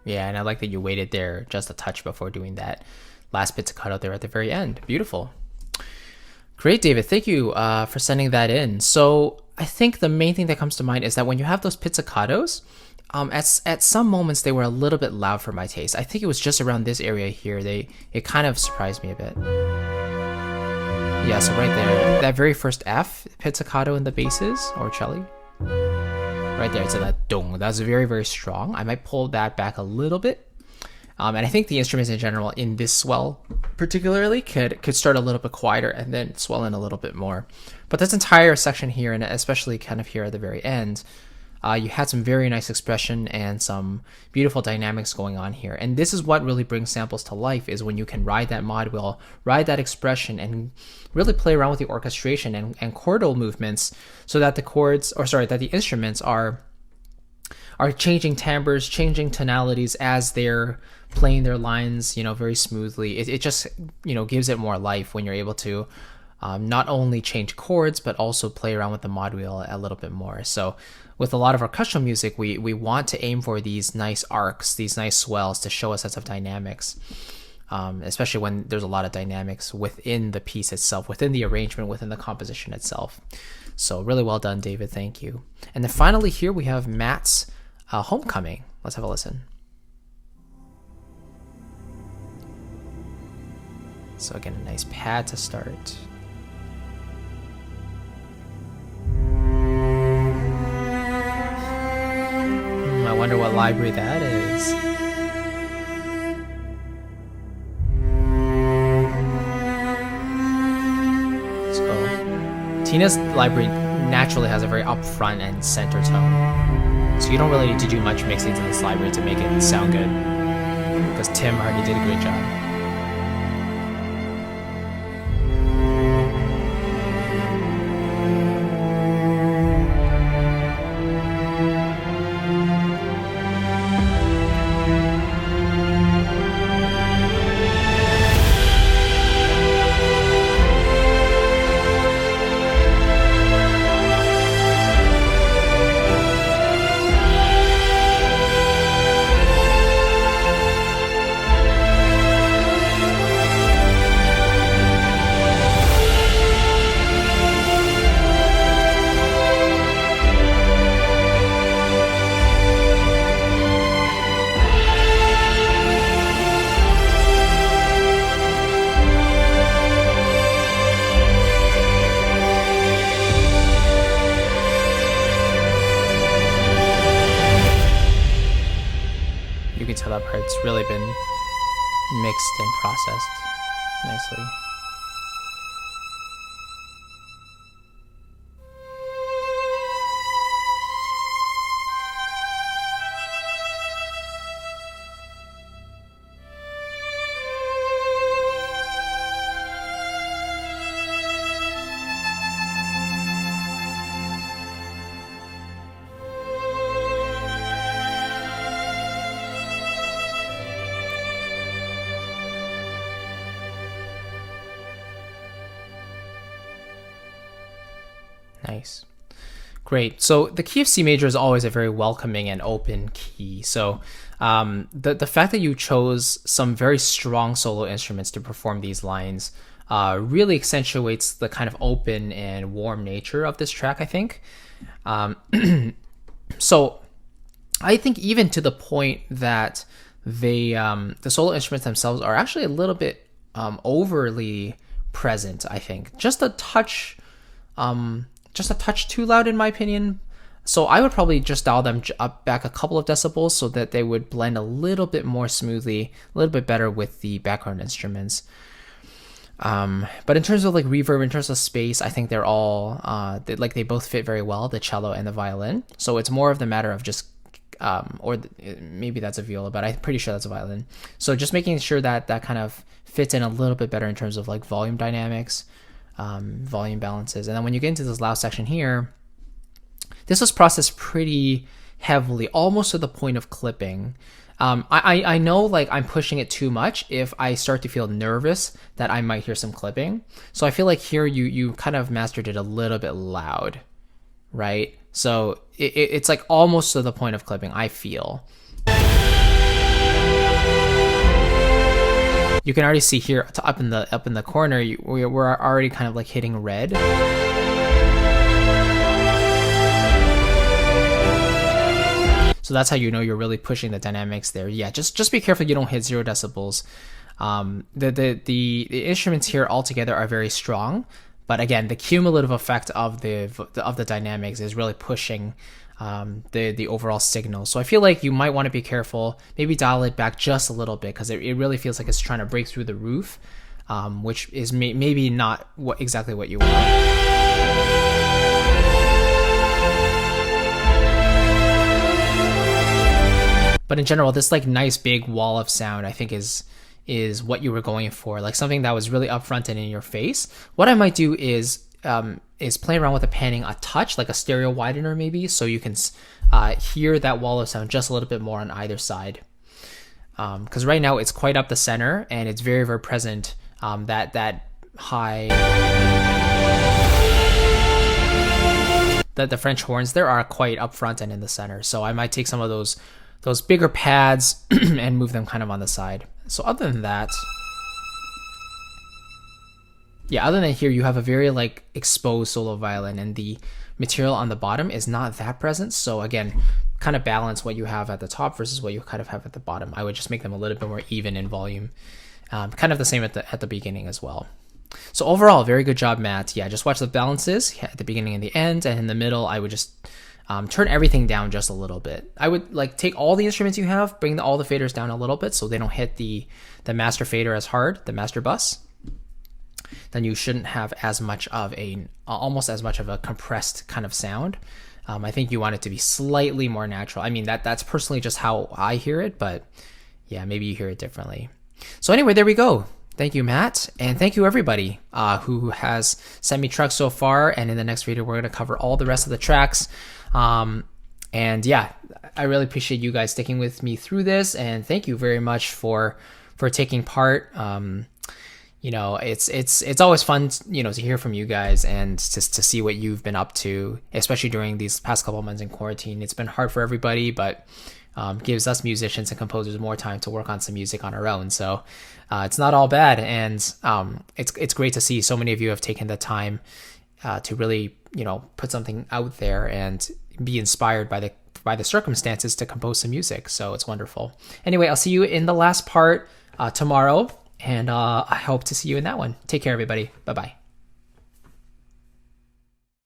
Yeah, and I like that you waited there just a touch before doing that last pizzicato there at the very end. Beautiful. Great, David. Thank you for sending that in. So I think the main thing that comes to mind is that when you have those pizzicatos, at some moments they were a little bit loud for my taste. I think it was just around this area here. It kind of surprised me a bit. Yeah, so right there, that very first F pizzicato in the basses or cello. Right there, it's that dong. That's very, very strong. I might pull that back a little bit. And I think the instruments in general in this swell particularly could start a little bit quieter and then swell in a little bit more. But this entire section here, and especially kind of here at the very end, you had some very nice expression and some beautiful dynamics going on here. And this is what really brings samples to life, is when you can ride that mod wheel, ride that expression, and really play around with the orchestration and chordal movements, so that the instruments are changing timbres, changing tonalities as they're playing their lines, very smoothly. It just, gives it more life when you're able to not only change chords, but also play around with the mod wheel a little bit more. So with a lot of orchestral music, we want to aim for these nice arcs, these nice swells to show a sense of dynamics, especially when there's a lot of dynamics within the piece itself, within the arrangement, within the composition itself. So really well done, David. Thank you. And then finally here we have Matt's Homecoming. Let's have a listen. So again, a nice pad to start. I wonder what library that is. So Tina's library naturally has a very upfront and center tone. So you don't really need to do much mixing to this library to make it sound good, because Tim already did a great job. That part's really been mixed and processed nicely. Nice. Great. So the key of C major is always a very welcoming and open key. So the fact that you chose some very strong solo instruments to perform these lines really accentuates the kind of open and warm nature of this track, I think. So I think even to the point that the solo instruments themselves are actually a little bit overly present, I think. Just a touch too loud in my opinion. So I would probably just dial them up back a couple of decibels so that they would blend a little bit more smoothly, a little bit better with the background instruments. But in terms of like reverb, in terms of space, I think they're all they both fit very well, the cello and the violin. So it's more of the matter of just maybe that's a viola, but I'm pretty sure that's a violin. So just making sure that that kind of fits in a little bit better in terms of like volume dynamics, volume balances. And then when you get into this loud section here, this was processed pretty heavily, almost to the point of clipping. I know like I'm pushing it too much if I start to feel nervous that I might hear some clipping. So I feel like here you kind of mastered it a little bit loud, right? So it's like almost to the point of clipping, I feel. You can already see here up in the corner, we're already kind of like hitting red. So that's how you know you're really pushing the dynamics there. Yeah, just be careful you don't hit 0 decibels. The instruments here altogether are very strong, but again, the cumulative effect of the dynamics is really pushing the overall signal. So I feel like you might want to be careful, maybe dial it back just a little bit, because it really feels like it's trying to break through the roof. which is maybe not exactly what you want. But in general, this like nice big wall of sound, I think is what you were going for, like something that was really upfront and in your face. What I might do is play around with the panning a touch, like a stereo widener maybe, so you can hear that wall of sound just a little bit more on either side. Because right now it's quite up the center and it's very, very present. That high, the French horns there are quite up front and in the center. So I might take some of those bigger pads and move them kind of on the side. So other than that, other than here, you have a very like exposed solo violin, and the material on the bottom is not that present. So again, kind of balance what you have at the top versus what you kind of have at the bottom. I would just make them a little bit more even in volume. Kind of the same at the beginning as well. So overall, very good job, Matt. Yeah, just watch the balances at the beginning and the end, and in the middle, I would just turn everything down just a little bit. I would like take all the instruments you have, bring all the faders down a little bit so they don't hit the master fader as hard, the master bus. Then you shouldn't have almost as much of a compressed kind of sound. I think you want it to be slightly more natural. I mean, that's personally just how I hear it, but yeah, maybe you hear it differently. So anyway, there we go. Thank you, Matt, and thank you everybody who has sent me tracks so far. And in the next video, we're going to cover all the rest of the tracks. And yeah, I really appreciate you guys sticking with me through this, and thank you very much for taking part. It's always fun, to hear from you guys and just to see what you've been up to, especially during these past couple of months in quarantine. It's been hard for everybody, but gives us musicians and composers more time to work on some music on our own. So it's not all bad, and it's great to see so many of you have taken the time to really put something out there and be inspired by the circumstances to compose some music. So it's wonderful. Anyway, I'll see you in the last part tomorrow, and I hope to see you in that one. Take care, everybody. Bye bye.